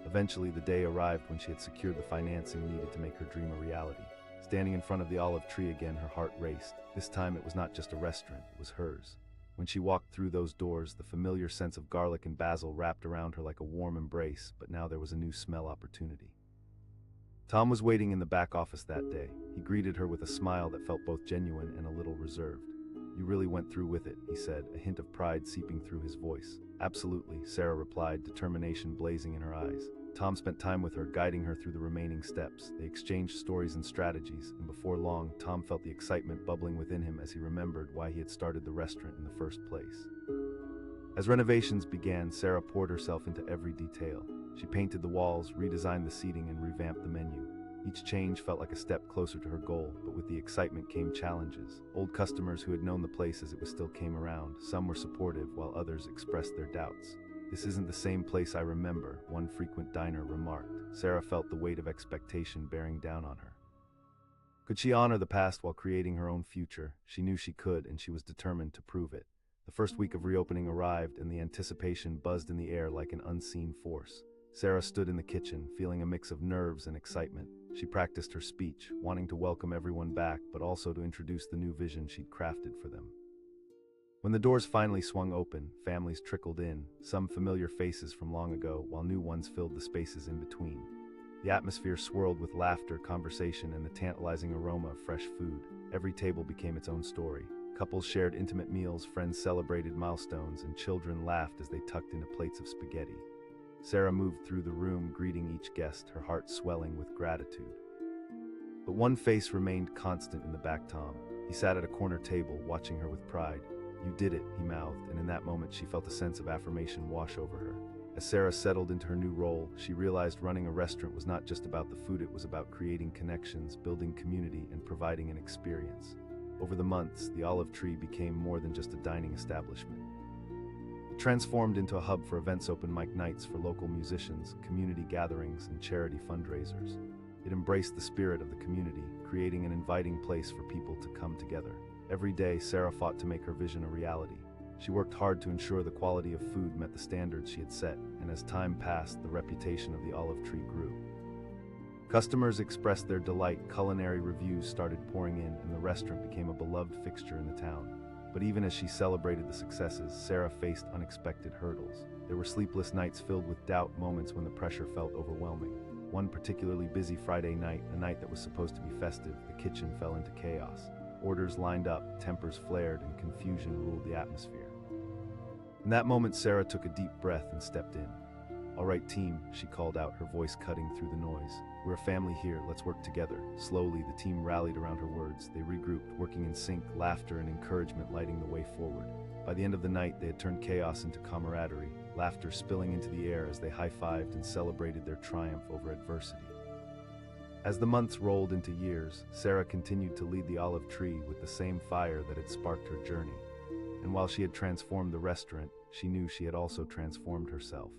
Eventually, the day arrived when she had secured the financing needed to make her dream a reality. Standing in front of the olive tree again, her heart raced. This time it was not just a restaurant, it was hers. When she walked through those doors, the familiar sense of garlic and basil wrapped around her like a warm embrace, but now there was a new smell opportunity. Tom was waiting in the back office that day. He greeted her with a smile that felt both genuine and a little reserved. "You really went through with it," he said, a hint of pride seeping through his voice. "Absolutely," Sarah replied, determination blazing in her eyes. Tom spent time with her, guiding her through the remaining steps. They exchanged stories and strategies, and before long, Tom felt the excitement bubbling within him as he remembered why he had started the restaurant in the first place. As renovations began, Sarah poured herself into every detail. She painted the walls, redesigned the seating, and revamped the menu. Each change felt like a step closer to her goal, but with the excitement came challenges. Old customers who had known the place as it was still came around. Some were supportive, while others expressed their doubts. "This isn't the same place I remember," one frequent diner remarked. Sarah felt the weight of expectation bearing down on her. Could she honor the past while creating her own future? She knew she could, and she was determined to prove it. The first week of reopening arrived, and the anticipation buzzed in the air like an unseen force. Sarah stood in the kitchen, feeling a mix of nerves and excitement. She practiced her speech, wanting to welcome everyone back, but also to introduce the new vision she'd crafted for them. When the doors finally swung open, families trickled in, some familiar faces from long ago, while new ones filled the spaces in between. The atmosphere swirled with laughter, conversation, and the tantalizing aroma of fresh food. Every table became its own story. Couples shared intimate meals, friends celebrated milestones, and children laughed as they tucked into plates of spaghetti. Sarah moved through the room, greeting each guest, her heart swelling with gratitude. But one face remained constant in the back. Tom. He sat at a corner table, watching her with pride. "You did it," he mouthed, and in that moment she felt a sense of affirmation wash over her. As Sarah settled into her new role, she realized running a restaurant was not just about the food, it was about creating connections, building community, and providing an experience. Over the months, the Olive Tree became more than just a dining establishment. It transformed into a hub for events, open mic nights for local musicians, community gatherings, and charity fundraisers. It embraced the spirit of the community, creating an inviting place for people to come together. Every day, Sarah fought to make her vision a reality. She worked hard to ensure the quality of food met the standards she had set, and as time passed, the reputation of the Olive Tree grew. Customers expressed their delight, culinary reviews started pouring in, and the restaurant became a beloved fixture in the town. But even as she celebrated the successes, Sarah faced unexpected hurdles. There were sleepless nights filled with doubt, moments when the pressure felt overwhelming. One particularly busy Friday night, a night that was supposed to be festive, the kitchen fell into chaos. Orders lined up, tempers flared, and confusion ruled the atmosphere. In that moment, Sarah took a deep breath and stepped in. "All right, team," she called out, her voice cutting through the noise. "We're a family here, let's work together." Slowly, the team rallied around her words. They regrouped, working in sync, laughter and encouragement lighting the way forward. By the end of the night, they had turned chaos into camaraderie, laughter spilling into the air as they high-fived and celebrated their triumph over adversity. As the months rolled into years, Sarah continued to lead the Olive Tree with the same fire that had sparked her journey. And while she had transformed the restaurant, she knew she had also transformed herself.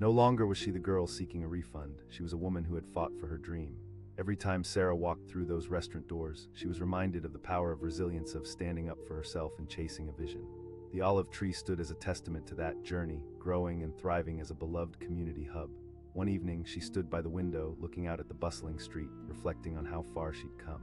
No longer was she the girl seeking a refund. She was a woman who had fought for her dream. Every time Sarah walked through those restaurant doors, she was reminded of the power of resilience, of standing up for herself and chasing a vision. The Olive Tree stood as a testament to that journey, growing and thriving as a beloved community hub. One evening, she stood by the window, looking out at the bustling street, reflecting on how far she'd come.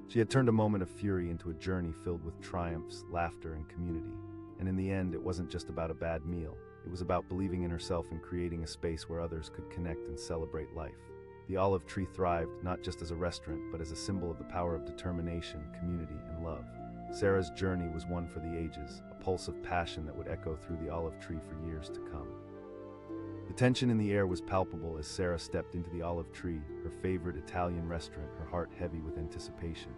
She had turned a moment of fury into a journey filled with triumphs, laughter, and community. And in the end, it wasn't just about a bad meal. It was about believing in herself and creating a space where others could connect and celebrate life. The Olive Tree thrived, not just as a restaurant, but as a symbol of the power of determination, community, and love. Sarah's journey was one for the ages, a pulse of passion that would echo through the Olive Tree for years to come. The tension in the air was palpable as Sarah stepped into the Olive Tree, her favorite Italian restaurant, her heart heavy with anticipation.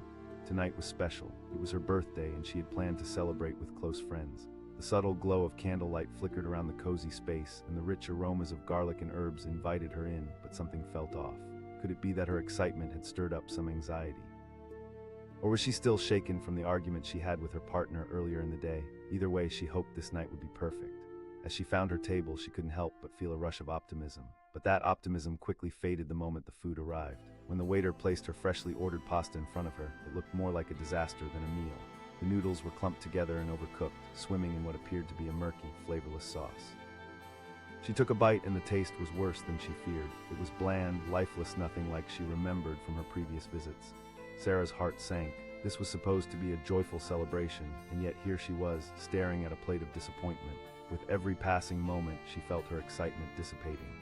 Tonight was special. It was her birthday, and she had planned to celebrate with close friends. The The subtle glow of candlelight flickered around the cozy space, and the rich aromas of garlic and herbs invited her in, but something felt off. Could it be that her excitement had stirred up some anxiety? Or was she still shaken from the argument she had with her partner earlier in the day? Either way, she hoped this night would be perfect. As she found her table, she couldn't help but feel a rush of optimism. But that optimism quickly faded the moment the food arrived. When the waiter placed her freshly ordered pasta in front of her, it looked more like a disaster than a meal. The noodles were clumped together and overcooked, swimming in what appeared to be a murky, flavorless sauce. She took a bite and the taste was worse than she feared. It was bland, lifeless, nothing like she remembered from her previous visits. Sarah's heart sank. This was supposed to be a joyful celebration, and yet here she was, staring at a plate of disappointment. With every passing moment, she felt her excitement dissipating.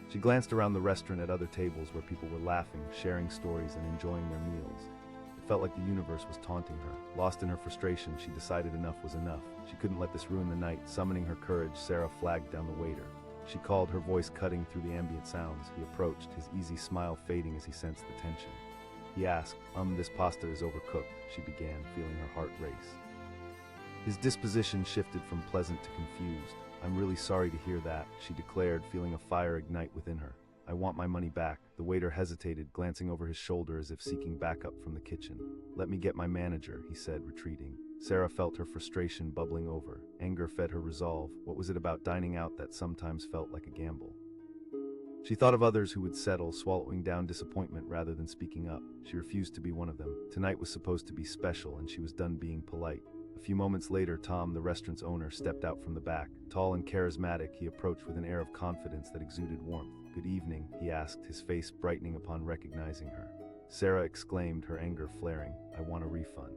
She glanced around the restaurant at other tables where people were laughing, sharing stories, and enjoying their meals. It felt like the universe was taunting her. Lost in her frustration, she decided enough was enough. She couldn't let this ruin the night. Summoning her courage, Sarah flagged down the waiter. She called, her voice cutting through the ambient sounds. He approached, his easy smile fading as he sensed the tension. He asked, this pasta is overcooked," she began, feeling her heart race. His disposition shifted from pleasant to confused. "I'm really sorry to hear that," she declared, feeling a fire ignite within her. "I want my money back." The waiter hesitated, glancing over his shoulder as if seeking backup from the kitchen. "Let me get my manager," he said, retreating. Sarah felt her frustration bubbling over. Anger fed her resolve. What was it about dining out that sometimes felt like a gamble? She thought of others who would settle, swallowing down disappointment rather than speaking up. She refused to be one of them. Tonight was supposed to be special, and she was done being polite. A few moments later, Tom, the restaurant's owner, stepped out from the back. Tall and charismatic, he approached with an air of confidence that exuded warmth. "Good evening," he asked, his face brightening upon recognizing her. Sarah exclaimed, her anger flaring, "I want a refund."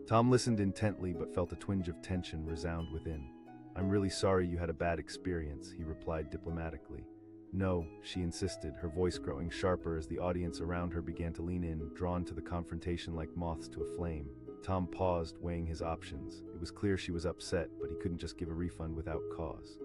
Tom listened intently but felt a twinge of tension resound within. "I'm really sorry you had a bad experience," he replied diplomatically. "No," she insisted, her voice growing sharper as the audience around her began to lean in, drawn to the confrontation like moths to a flame. Tom paused, weighing his options. It was clear she was upset, but he couldn't just give a refund without cause.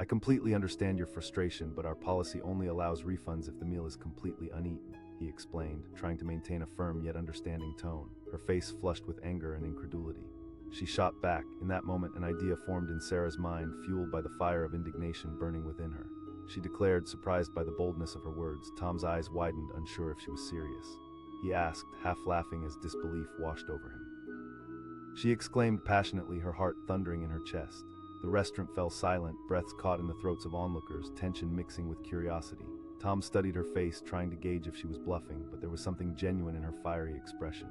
"I completely understand your frustration, but our policy only allows refunds if the meal is completely uneaten," he explained, trying to maintain a firm yet understanding tone. Her face flushed with anger and incredulity. She shot back. In that moment, an idea formed in Sarah's mind, fueled by the fire of indignation burning within her. She declared, surprised by the boldness of her words. Tom's eyes widened, unsure if she was serious. He asked, half laughing as disbelief washed over him. She exclaimed passionately, her heart thundering in her chest. The restaurant fell silent, breaths caught in the throats of onlookers, tension mixing with curiosity. Tom studied her face, trying to gauge if she was bluffing, but there was something genuine in her fiery expression.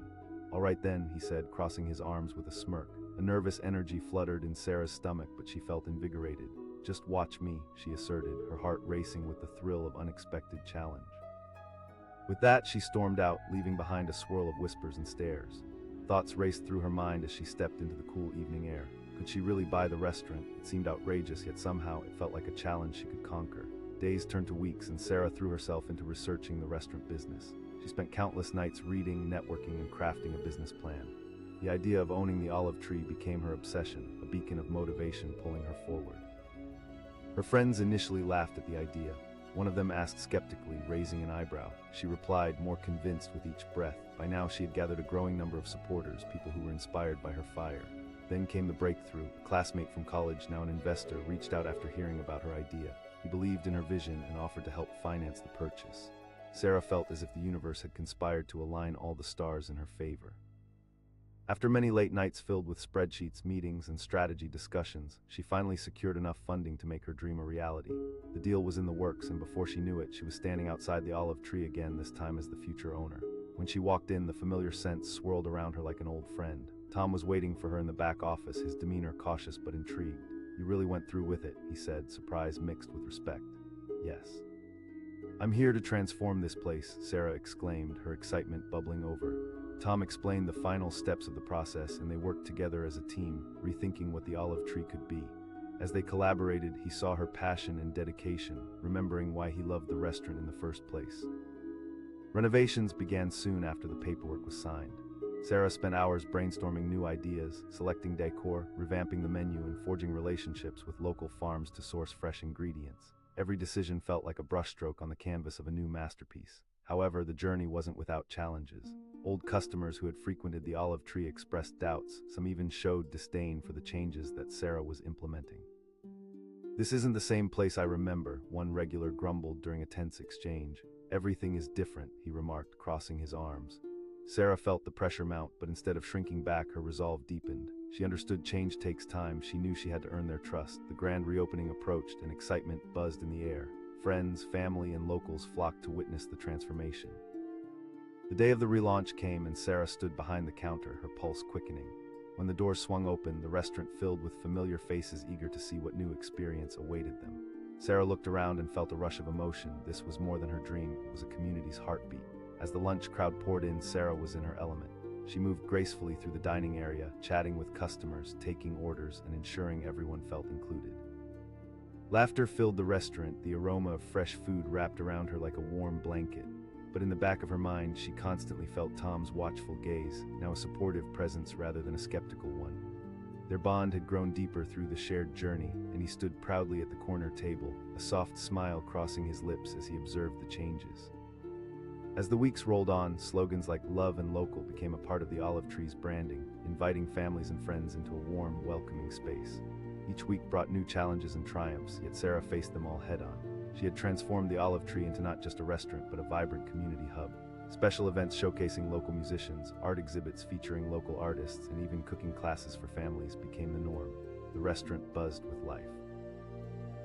"All right then," he said, crossing his arms with a smirk. A nervous energy fluttered in Sarah's stomach, but she felt invigorated. "Just watch me," she asserted, her heart racing with the thrill of unexpected challenge. With that, she stormed out, leaving behind a swirl of whispers and stares. Thoughts raced through her mind as she stepped into the cool evening air. Could she really buy the restaurant? It seemed outrageous, yet somehow it felt like a challenge she could conquer. Days turned to weeks, and Sarah threw herself into researching the restaurant business. She spent countless nights reading, networking, and crafting a business plan. The idea of owning the olive tree became her obsession, a beacon of motivation pulling her forward. Her friends initially laughed at the idea. One of them asked skeptically, raising an eyebrow. She replied, more convinced with each breath. By now she had gathered a growing number of supporters, people who were inspired by her fire. Then came the breakthrough. A classmate from college, now an investor, reached out after hearing about her idea. He believed in her vision and offered to help finance the purchase. Sarah felt as if the universe had conspired to align all the stars in her favor. After many late nights filled with spreadsheets, meetings, and strategy discussions, she finally secured enough funding to make her dream a reality. The deal was in the works, and before she knew it, she was standing outside the olive tree again, this time as the future owner. When she walked in, the familiar scent swirled around her like an old friend. Tom was waiting for her in the back office, his demeanor cautious but intrigued. "You really went through with it," he said, surprise mixed with respect. "Yes. I'm here to transform this place," Sarah exclaimed, her excitement bubbling over. Tom explained the final steps of the process, and they worked together as a team, rethinking what the olive tree could be. As they collaborated, he saw her passion and dedication, remembering why he loved the restaurant in the first place. Renovations began soon after the paperwork was signed. Sarah spent hours brainstorming new ideas, selecting decor, revamping the menu, and forging relationships with local farms to source fresh ingredients. Every decision felt like a brushstroke on the canvas of a new masterpiece. However, the journey wasn't without challenges. Old customers who had frequented the olive tree expressed doubts, some even showed disdain for the changes that Sarah was implementing. "This isn't the same place I remember," one regular grumbled during a tense exchange. "Everything is different," he remarked, crossing his arms. Sarah felt the pressure mount, but instead of shrinking back, her resolve deepened. She understood change takes time. She knew she had to earn their trust. The grand reopening approached, and excitement buzzed in the air. Friends, family, and locals flocked to witness the transformation. The day of the relaunch came, and Sarah stood behind the counter, her pulse quickening. When the door swung open, the restaurant filled with familiar faces eager to see what new experience awaited them. Sarah looked around and felt a rush of emotion. This was more than her dream, it was a community's heartbeat. As the lunch crowd poured in, Sarah was in her element. She moved gracefully through the dining area, chatting with customers, taking orders, and ensuring everyone felt included. Laughter filled the restaurant, the aroma of fresh food wrapped around her like a warm blanket. But in the back of her mind, she constantly felt Tom's watchful gaze, now a supportive presence rather than a skeptical one. Their bond had grown deeper through the shared journey, and he stood proudly at the corner table, a soft smile crossing his lips as he observed the changes. As the weeks rolled on, slogans like "Love and Local" became a part of the olive tree's branding, inviting families and friends into a warm, welcoming space. Each week brought new challenges and triumphs, yet Sarah faced them all head-on. She had transformed the olive tree into not just a restaurant, but a vibrant community hub. Special events showcasing local musicians, art exhibits featuring local artists, and even cooking classes for families became the norm. The restaurant buzzed with life.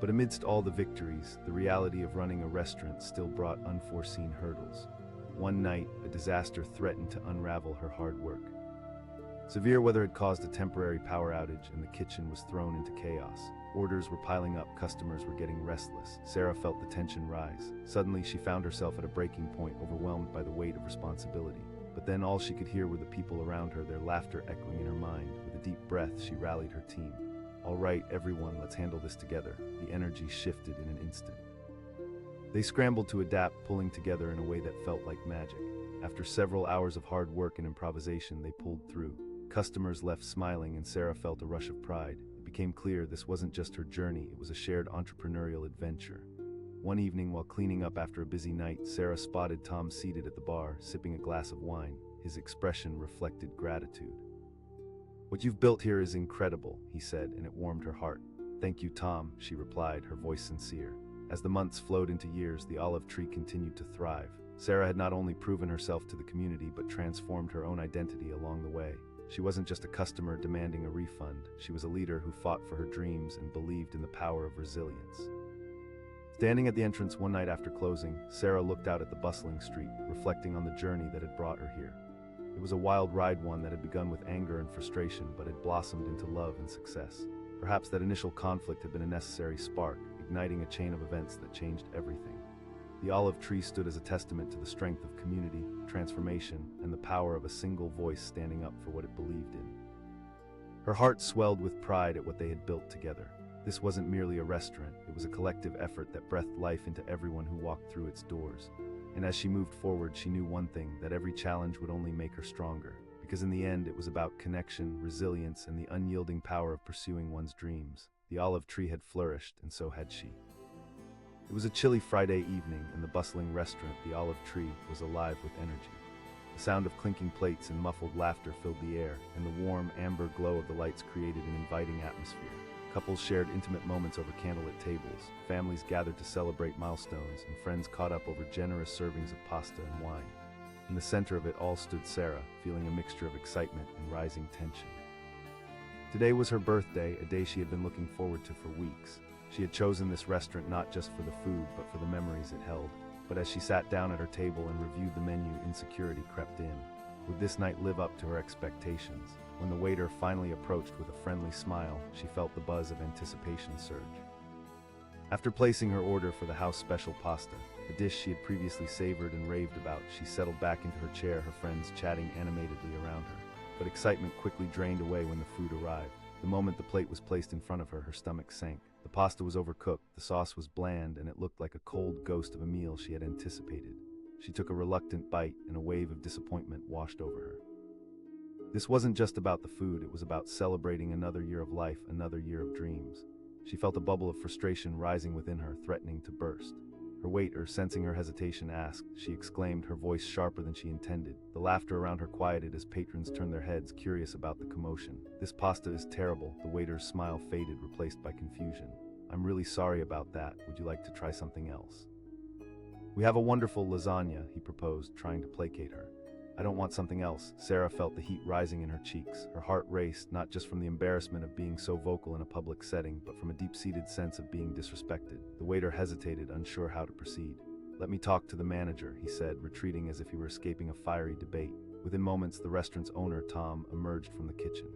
But amidst all the victories, the reality of running a restaurant still brought unforeseen hurdles. One night, a disaster threatened to unravel her hard work. Severe weather had caused a temporary power outage, and the kitchen was thrown into chaos. Orders were piling up, customers were getting restless. Sarah felt the tension rise. Suddenly, she found herself at a breaking point, overwhelmed by the weight of responsibility. But then all she could hear were the people around her, their laughter echoing in her mind. With a deep breath, she rallied her team. "All right, everyone, let's handle this together." The energy shifted in an instant. They scrambled to adapt, pulling together in a way that felt like magic. After several hours of hard work and improvisation, they pulled through. Customers left smiling, and Sarah felt a rush of pride. It became clear this wasn't just her journey, it was a shared entrepreneurial adventure. One evening, while cleaning up after a busy night, Sarah spotted Tom seated at the bar, sipping a glass of wine. His expression reflected gratitude. "What you've built here is incredible," he said, and it warmed her heart. "Thank you, Tom," she replied, her voice sincere. As the months flowed into years, the olive tree continued to thrive. Sarah had not only proven herself to the community, but transformed her own identity along the way. She wasn't just a customer demanding a refund. She was a leader who fought for her dreams and believed in the power of resilience. Standing at the entrance one night after closing, Sarah looked out at the bustling street, reflecting on the journey that had brought her here. It was a wild ride, one that had begun with anger and frustration, but had blossomed into love and success. Perhaps that initial conflict had been a necessary spark, igniting a chain of events that changed everything. The olive tree stood as a testament to the strength of community, transformation, and the power of a single voice standing up for what it believed in. Her heart swelled with pride at what they had built together. This wasn't merely a restaurant, it was a collective effort that breathed life into everyone who walked through its doors. And as she moved forward, she knew one thing, that every challenge would only make her stronger. Because in the end, it was about connection, resilience, and the unyielding power of pursuing one's dreams. The olive tree had flourished, and so had she. It was a chilly Friday evening. In the bustling restaurant, the olive tree was alive with energy. The sound of clinking plates and muffled laughter filled the air, and the warm, amber glow of the lights created an inviting atmosphere. Couples shared intimate moments over candlelit tables, families gathered to celebrate milestones, and friends caught up over generous servings of pasta and wine. In the center of it all stood Sarah, feeling a mixture of excitement and rising tension. Today was her birthday, a day she had been looking forward to for weeks. She had chosen this restaurant not just for the food, but for the memories it held. But as she sat down at her table and reviewed the menu, insecurity crept in. Would this night live up to her expectations? When the waiter finally approached with a friendly smile, she felt the buzz of anticipation surge. After placing her order for the house special pasta, a dish she had previously savored and raved about, she settled back into her chair, her friends chatting animatedly around her. But excitement quickly drained away when the food arrived. The moment the plate was placed in front of her, her stomach sank. The pasta was overcooked, the sauce was bland, and it looked like a cold ghost of a meal she had anticipated. She took a reluctant bite, and a wave of disappointment washed over her. This wasn't just about the food, it was about celebrating another year of life, another year of dreams. She felt a bubble of frustration rising within her, threatening to burst. Her waiter, sensing her hesitation, asked. She exclaimed, her voice sharper than she intended. The laughter around her quieted as patrons turned their heads, curious about the commotion. This pasta is terrible. The waiter's smile faded, replaced by confusion. I'm really sorry about that. Would you like to try something else? We have a wonderful lasagna, he proposed, trying to placate her. I don't want something else. Sarah felt the heat rising in her cheeks. Her heart raced, not just from the embarrassment of being so vocal in a public setting, but from a deep-seated sense of being disrespected. The waiter hesitated, unsure how to proceed. Let me talk to the manager, he said, retreating as if he were escaping a fiery debate. Within moments, the restaurant's owner, Tom, emerged from the kitchen.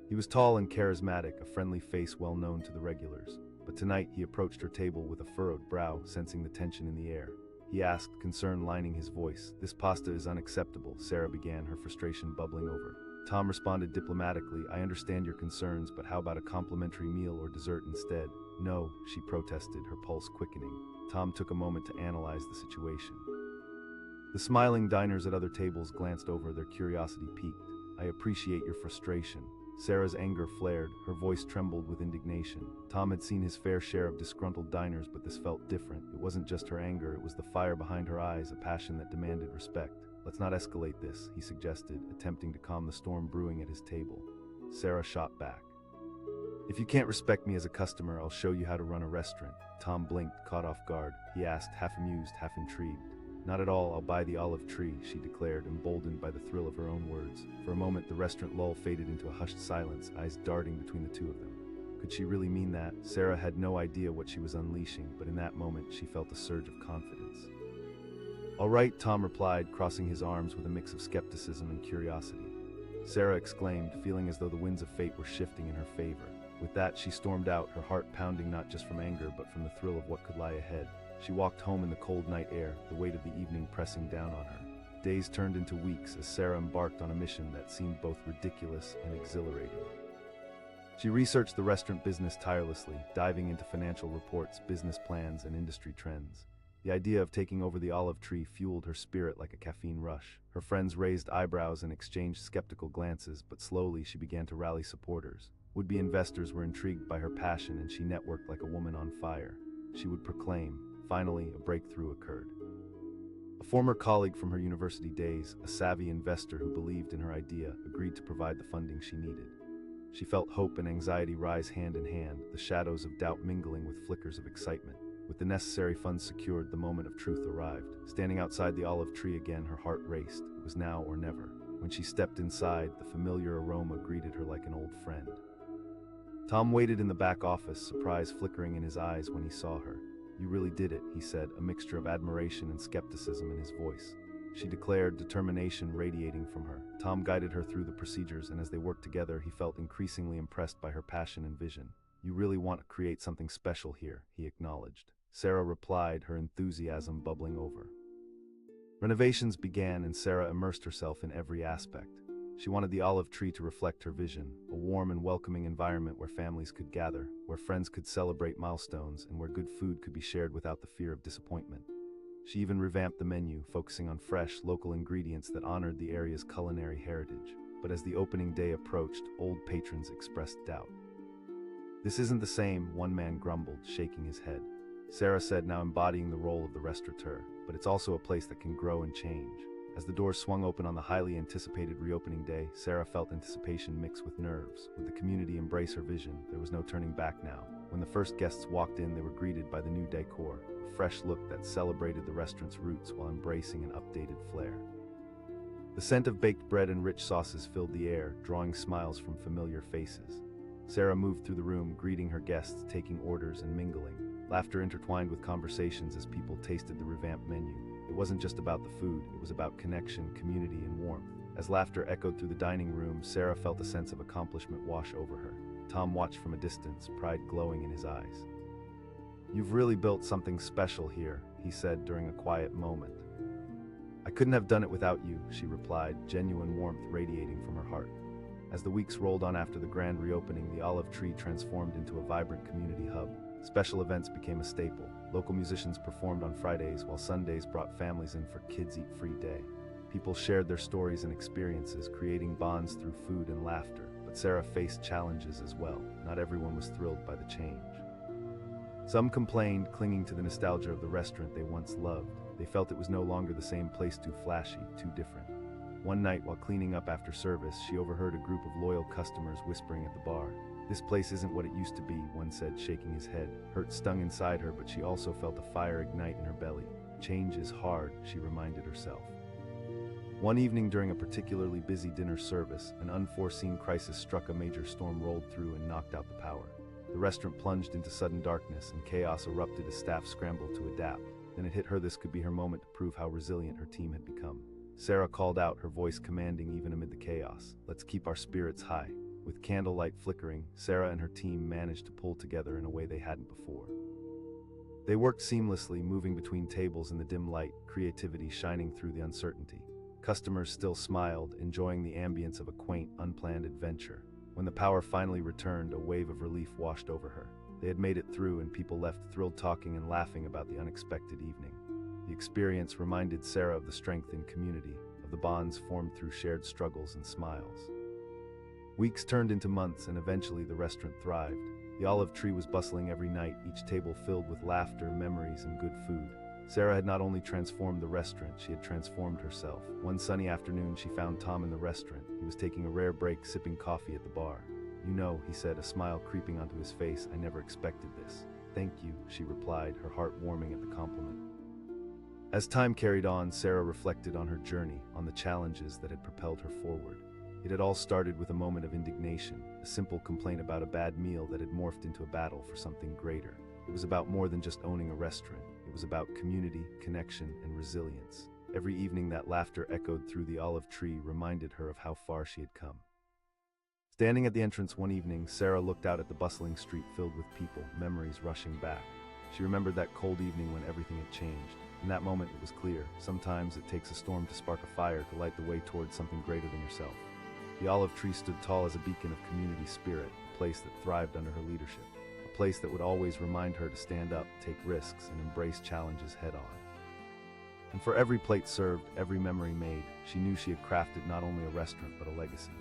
He was tall and charismatic, a friendly face well known to the regulars. But tonight, he approached her table with a furrowed brow, sensing the tension in the air. He asked, concern lining his voice. This pasta is unacceptable, Sarah began, her frustration bubbling over. Tom responded diplomatically, I understand your concerns, but how about a complimentary meal or dessert instead? No, she protested, her pulse quickening. Tom took a moment to analyze the situation. The smiling diners at other tables glanced over, their curiosity piqued. I appreciate your frustration. Sarah's anger flared, her voice trembled with indignation. Tom had seen his fair share of disgruntled diners, but this felt different. It wasn't just her anger, it was the fire behind her eyes, a passion that demanded respect. Let's not escalate this, he suggested, attempting to calm the storm brewing at his table. Sarah shot back. If you can't respect me as a customer, I'll show you how to run a restaurant. Tom blinked, caught off guard. He asked, half amused, half intrigued. Not at all, I'll buy the olive tree, she declared, emboldened by the thrill of her own words. For a moment, the restaurant lull faded into a hushed silence, eyes darting between the two of them. Could she really mean that? Sarah had no idea what she was unleashing, but in that moment, she felt a surge of confidence. All right, Tom replied, crossing his arms with a mix of skepticism and curiosity. Sarah exclaimed, feeling as though the winds of fate were shifting in her favor. With that, she stormed out, her heart pounding not just from anger, but from the thrill of what could lie ahead. She walked home in the cold night air, the weight of the evening pressing down on her. Days turned into weeks as Sarah embarked on a mission that seemed both ridiculous and exhilarating. She researched the restaurant business tirelessly, diving into financial reports, business plans, and industry trends. The idea of taking over the olive tree fueled her spirit like a caffeine rush. Her friends raised eyebrows and exchanged skeptical glances, but slowly she began to rally supporters. Would-be investors were intrigued by her passion, and she networked like a woman on fire. She would proclaim. Finally, a breakthrough occurred. A former colleague from her university days, a savvy investor who believed in her idea, agreed to provide the funding she needed. She felt hope and anxiety rise hand in hand, the shadows of doubt mingling with flickers of excitement. With the necessary funds secured, the moment of truth arrived. Standing outside the olive tree again, her heart raced. It was now or never. When she stepped inside, the familiar aroma greeted her like an old friend. Tom waited in the back office, surprise flickering in his eyes when he saw her. You really did it, he said, a mixture of admiration and skepticism in his voice. She declared, determination radiating from her. Tom guided her through the procedures, and as they worked together, he felt increasingly impressed by her passion and vision. You really want to create something special here, he acknowledged. Sarah replied, her enthusiasm bubbling over. Renovations began, and Sarah immersed herself in every aspect. She wanted the olive tree to reflect her vision, a warm and welcoming environment where families could gather, where friends could celebrate milestones, and where good food could be shared without the fear of disappointment. She even revamped the menu, focusing on fresh, local ingredients that honored the area's culinary heritage. But as the opening day approached, old patrons expressed doubt. This isn't the same, one man grumbled, shaking his head. Sarah said, now embodying the role of the restaurateur, but it's also a place that can grow and change. As the doors swung open on the highly anticipated reopening day, Sarah felt anticipation mix with nerves. Would the community embrace her vision? There was no turning back now. When the first guests walked in, they were greeted by the new decor, a fresh look that celebrated the restaurant's roots while embracing an updated flair. The scent of baked bread and rich sauces filled the air, drawing smiles from familiar faces. Sarah moved through the room, greeting her guests, taking orders and mingling. Laughter intertwined with conversations as people tasted the revamped menu. It wasn't just about the food, it was about connection, community, and warmth. As laughter echoed through the dining room, Sarah felt a sense of accomplishment wash over her. Tom watched from a distance, pride glowing in his eyes. You've really built something special here, he said during a quiet moment. I couldn't have done it without you, she replied, genuine warmth radiating from her heart. As the weeks rolled on after the grand reopening, the olive tree transformed into a vibrant community hub. Special events became a staple. Local musicians performed on Fridays, while Sundays brought families in for Kids Eat Free Day. People shared their stories and experiences, creating bonds through food and laughter. But Sarah faced challenges as well. Not everyone was thrilled by the change. Some complained, clinging to the nostalgia of the restaurant they once loved. They felt it was no longer the same place, too flashy, too different. One night, while cleaning up after service, she overheard a group of loyal customers whispering at the bar. "This place isn't what it used to be," one said, shaking his head. Hurt stung inside her, but she also felt a fire ignite in her belly. "Change is hard," she reminded herself. One evening during a particularly busy dinner service, an unforeseen crisis struck. A major storm rolled through and knocked out the power. The restaurant plunged into sudden darkness, and chaos erupted as staff scrambled to adapt. Then it hit her this could be her moment to prove how resilient her team had become. Sarah called out, her voice commanding even amid the chaos. "Let's keep our spirits high." With candlelight flickering, Sarah and her team managed to pull together in a way they hadn't before. They worked seamlessly, moving between tables in the dim light, creativity shining through the uncertainty. Customers still smiled, enjoying the ambience of a quaint, unplanned adventure. When the power finally returned, a wave of relief washed over her. They had made it through, and people left thrilled, talking and laughing about the unexpected evening. The experience reminded Sarah of the strength in community, of the bonds formed through shared struggles and smiles. Weeks turned into months, and eventually the restaurant thrived. The olive tree was bustling every night, each table filled with laughter, memories, and good food. Sarah had not only transformed the restaurant, she had transformed herself. One sunny afternoon, she found Tom in the restaurant. He was taking a rare break, sipping coffee at the bar. "You know," he said, a smile creeping onto his face, "I never expected this." "Thank you," she replied, her heart warming at the compliment. As time carried on, Sarah reflected on her journey, on the challenges that had propelled her forward. It had all started with a moment of indignation, a simple complaint about a bad meal that had morphed into a battle for something greater. It was about more than just owning a restaurant. It was about community, connection, and resilience. Every evening that laughter echoed through the olive tree reminded her of how far she had come. Standing at the entrance one evening, Sarah looked out at the bustling street filled with people, memories rushing back. She remembered that cold evening when everything had changed. In that moment it was clear, sometimes it takes a storm to spark a fire to light the way towards something greater than yourself. The olive tree stood tall as a beacon of community spirit, a place that thrived under her leadership. A place that would always remind her to stand up, take risks, and embrace challenges head-on. And for every plate served, every memory made, she knew she had crafted not only a restaurant but a legacy.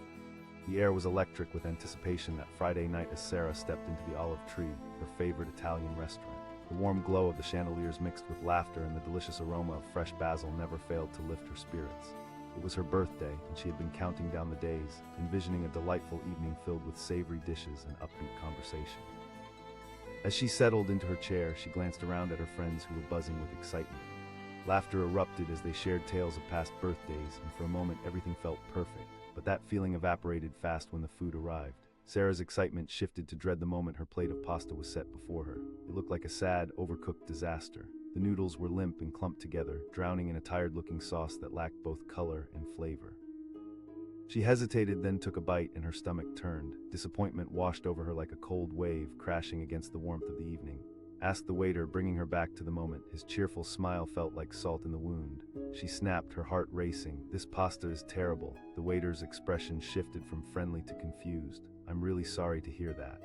The air was electric with anticipation that Friday night as Sarah stepped into the Olive Tree, her favorite Italian restaurant. The warm glow of the chandeliers mixed with laughter and the delicious aroma of fresh basil never failed to lift her spirits. It was her birthday, and she had been counting down the days, envisioning a delightful evening filled with savory dishes and upbeat conversation. As she settled into her chair, she glanced around at her friends who were buzzing with excitement. Laughter erupted as they shared tales of past birthdays, and for a moment everything felt perfect. But that feeling evaporated fast when the food arrived. Sarah's excitement shifted to dread the moment her plate of pasta was set before her. It looked like a sad, overcooked disaster. The noodles were limp and clumped together, drowning in a tired-looking sauce that lacked both color and flavor. She hesitated, then took a bite, and her stomach turned. Disappointment washed over her like a cold wave, crashing against the warmth of the evening. Asked the waiter, bringing her back to the moment. His cheerful smile felt like salt in the wound. She snapped, her heart racing. "This pasta is terrible." The waiter's expression shifted from friendly to confused. "I'm really sorry to hear that.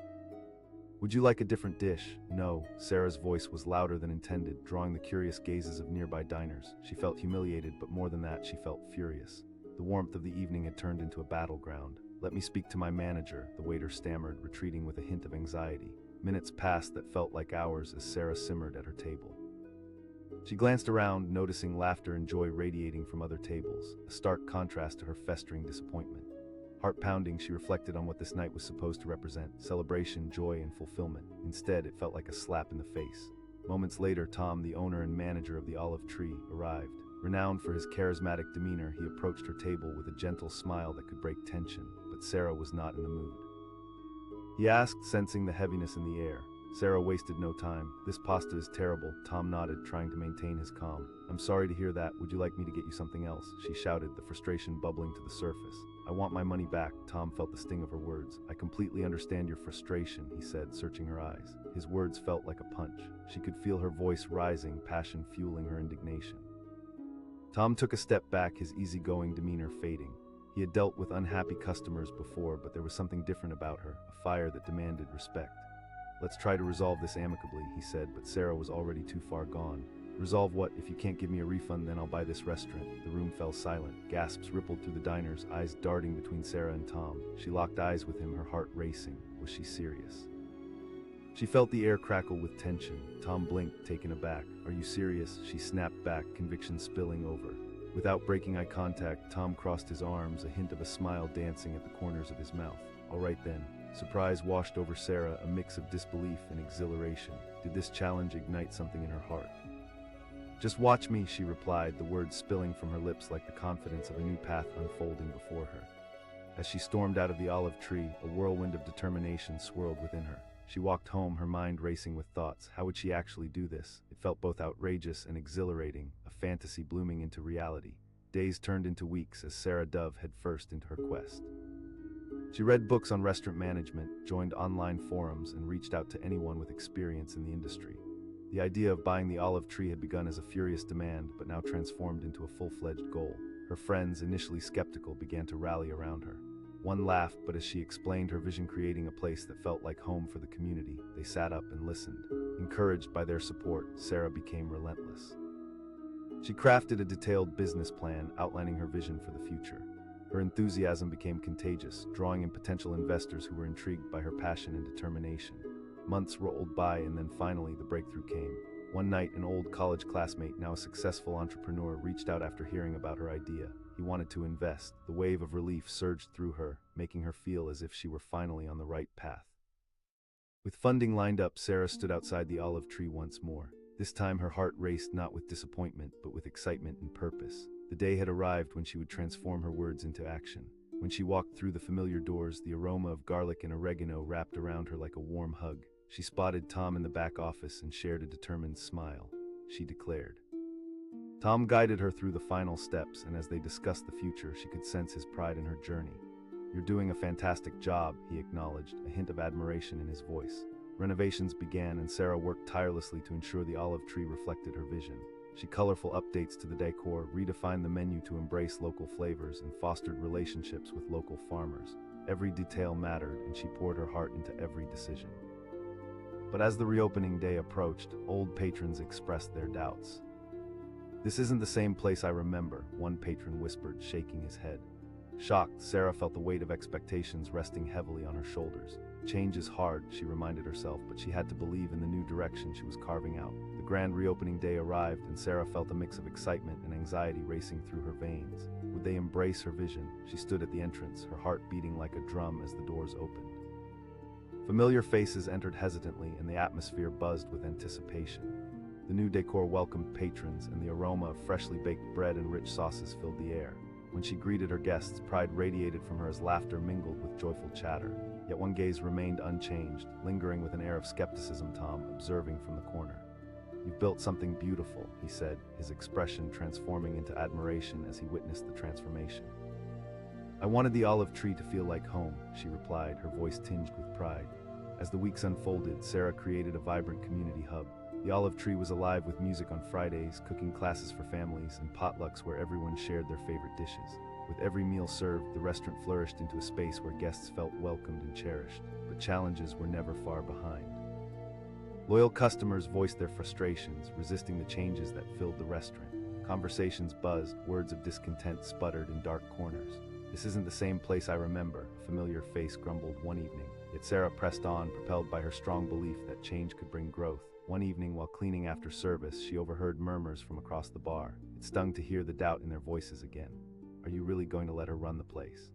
Would you like a different dish?" "No." Sarah's voice was louder than intended, drawing the curious gazes of nearby diners. She felt humiliated, but more than that, she felt furious. The warmth of the evening had turned into a battleground. "Let me speak to my manager," the waiter stammered, retreating with a hint of anxiety. Minutes passed that felt like hours as Sarah simmered at her table. She glanced around, noticing laughter and joy radiating from other tables, a stark contrast to her festering disappointment. Heart-pounding, she reflected on what this night was supposed to represent: celebration, joy, and fulfillment. Instead, it felt like a slap in the face. Moments later, Tom, the owner and manager of the Olive Tree, arrived. Renowned for his charismatic demeanor, he approached her table with a gentle smile that could break tension, but Sarah was not in the mood. He asked, sensing the heaviness in the air. Sarah wasted no time. "This pasta is terrible," Tom nodded, trying to maintain his calm. "I'm sorry to hear that. Would you like me to get you something else?" she shouted, the frustration bubbling to the surface. "I want my money back." Tom felt the sting of her words. "I completely understand your frustration," he said, searching her eyes. His words felt like a punch. She could feel her voice rising, passion fueling her indignation. Tom took a step back, his easygoing demeanor fading. He had dealt with unhappy customers before, but there was something different about her, a fire that demanded respect. "Let's try to resolve this amicably," he said, but Sarah was already too far gone. "Resolve what? If you can't give me a refund, then I'll buy this restaurant." The room fell silent. Gasps rippled through the diners, eyes darting between Sarah and Tom. She locked eyes with him, her heart racing. Was she serious? She felt the air crackle with tension. Tom blinked, taken aback. "Are you serious?" She snapped back, conviction spilling over. Without breaking eye contact, Tom crossed his arms, a hint of a smile dancing at the corners of his mouth. "All right then." Surprise washed over Sarah, a mix of disbelief and exhilaration. Did this challenge ignite something in her heart? "Just watch me," she replied, the words spilling from her lips like the confidence of a new path unfolding before her. As she stormed out of the olive tree, a whirlwind of determination swirled within her. She walked home, her mind racing with thoughts. How would she actually do this? It felt both outrageous and exhilarating, a fantasy blooming into reality. Days turned into weeks as Sarah dove headfirst into her quest. She read books on restaurant management, joined online forums, and reached out to anyone with experience in the industry. The idea of buying the olive tree had begun as a furious demand, but now transformed into a full-fledged goal. Her friends, initially skeptical, began to rally around her. One laughed, but as she explained her vision, creating a place that felt like home for the community, they sat up and listened. Encouraged by their support, Sarah became relentless. She crafted a detailed business plan outlining her vision for the future. Her enthusiasm became contagious, drawing in potential investors who were intrigued by her passion and determination. Months rolled by, and then finally the breakthrough came. One night, an old college classmate, now a successful entrepreneur, reached out after hearing about her idea. He wanted to invest. The wave of relief surged through her, making her feel as if she were finally on the right path. With funding lined up, Sarah stood outside the olive tree once more. This time her heart raced not with disappointment, but with excitement and purpose. The day had arrived when she would transform her words into action. When she walked through the familiar doors, the aroma of garlic and oregano wrapped around her like a warm hug. She spotted Tom in the back office and shared a determined smile. She declared. Tom guided her through the final steps, and as they discussed the future, she could sense his pride in her journey. "You're doing a fantastic job," he acknowledged, a hint of admiration in his voice. Renovations began, and Sarah worked tirelessly to ensure the olive tree reflected her vision. She colorful updates to the decor, redefined the menu to embrace local flavors, and fostered relationships with local farmers. Every detail mattered, and she poured her heart into every decision. But as the reopening day approached, old patrons expressed their doubts. "This isn't the same place I remember," one patron whispered, shaking his head. Shocked, Sarah felt the weight of expectations resting heavily on her shoulders. "Change is hard," she reminded herself, but she had to believe in the new direction she was carving out. The grand reopening day arrived, and Sarah felt a mix of excitement and anxiety racing through her veins. Would they embrace her vision? She stood at the entrance, her heart beating like a drum as the doors opened. Familiar faces entered hesitantly, and the atmosphere buzzed with anticipation. The new decor welcomed patrons, and the aroma of freshly baked bread and rich sauces filled the air. When she greeted her guests, pride radiated from her as laughter mingled with joyful chatter. Yet one gaze remained unchanged, lingering with an air of skepticism. Tom, observing from the corner. "You've built something beautiful," he said, his expression transforming into admiration as he witnessed the transformation. "I wanted the olive tree to feel like home," she replied, her voice tinged with pride. As the weeks unfolded, Sarah created a vibrant community hub. The olive tree was alive with music on Fridays, cooking classes for families, and potlucks where everyone shared their favorite dishes. With every meal served, the restaurant flourished into a space where guests felt welcomed and cherished, but challenges were never far behind. Loyal customers voiced their frustrations, resisting the changes that filled the restaurant. Conversations buzzed, words of discontent sputtered in dark corners. "This isn't the same place I remember," a familiar face grumbled one evening. Yet Sarah pressed on, propelled by her strong belief that change could bring growth. One evening, while cleaning after service, she overheard murmurs from across the bar. It stung to hear the doubt in their voices again. "Are you really going to let her run the place?"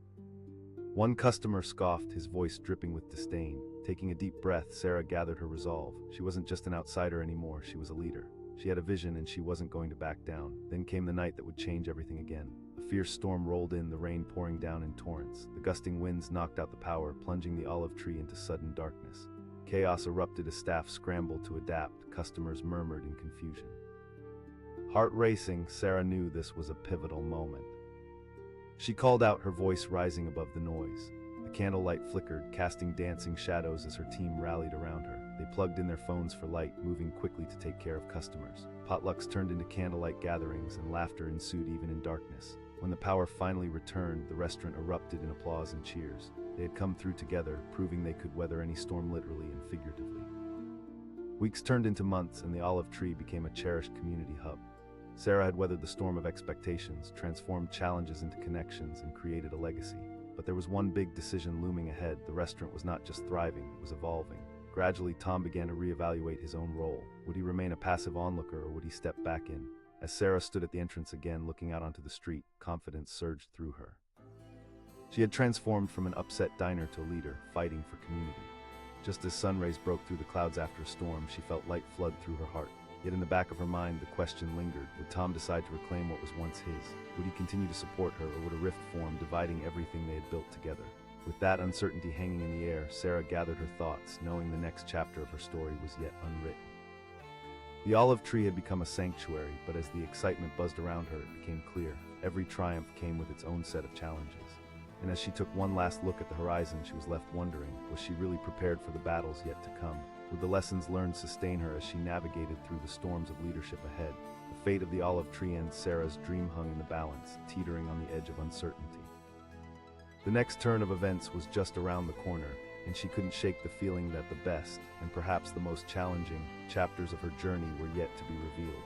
One customer scoffed, his voice dripping with disdain. Taking a deep breath, Sarah gathered her resolve. She wasn't just an outsider anymore, she was a leader. She had a vision, and she wasn't going to back down. Then came the night that would change everything again. A fierce storm rolled in, the rain pouring down in torrents. The gusting winds knocked out the power, plunging the olive tree into sudden darkness. Chaos erupted as staff scrambled to adapt. Customers murmured in confusion. Heart racing, Sarah knew this was a pivotal moment. She called out, her voice rising above the noise. The candlelight flickered, casting dancing shadows as her team rallied around her. They plugged in their phones for light, moving quickly to take care of customers. Potlucks turned into candlelight gatherings, and laughter ensued even in darkness. When the power finally returned, the restaurant erupted in applause and cheers. They had come through together, proving they could weather any storm literally and figuratively. Weeks turned into months, and the olive tree became a cherished community hub. Sarah had weathered the storm of expectations, transformed challenges into connections, and created a legacy. But there was one big decision looming ahead. The restaurant was not just thriving, it was evolving. Gradually, Tom began to reevaluate his own role. Would he remain a passive onlooker, or would he step back in? As Sarah stood at the entrance again, looking out onto the street, confidence surged through her. She had transformed from an upset diner to a leader, fighting for community. Just as sun rays broke through the clouds after a storm, she felt light flood through her heart. Yet in the back of her mind, the question lingered. Would Tom decide to reclaim what was once his? Would he continue to support her, or would a rift form, dividing everything they had built together? With that uncertainty hanging in the air, Sarah gathered her thoughts, knowing the next chapter of her story was yet unwritten. The olive tree had become a sanctuary, but as the excitement buzzed around her, it became clear. Every triumph came with its own set of challenges. And as she took one last look at the horizon, she was left wondering, was she really prepared for the battles yet to come? Would the lessons learned sustain her as she navigated through the storms of leadership ahead? The fate of the olive tree and Sarah's dream hung in the balance, teetering on the edge of uncertainty. The next turn of events was just around the corner, and she couldn't shake the feeling that the best, and perhaps the most challenging, chapters of her journey were yet to be revealed.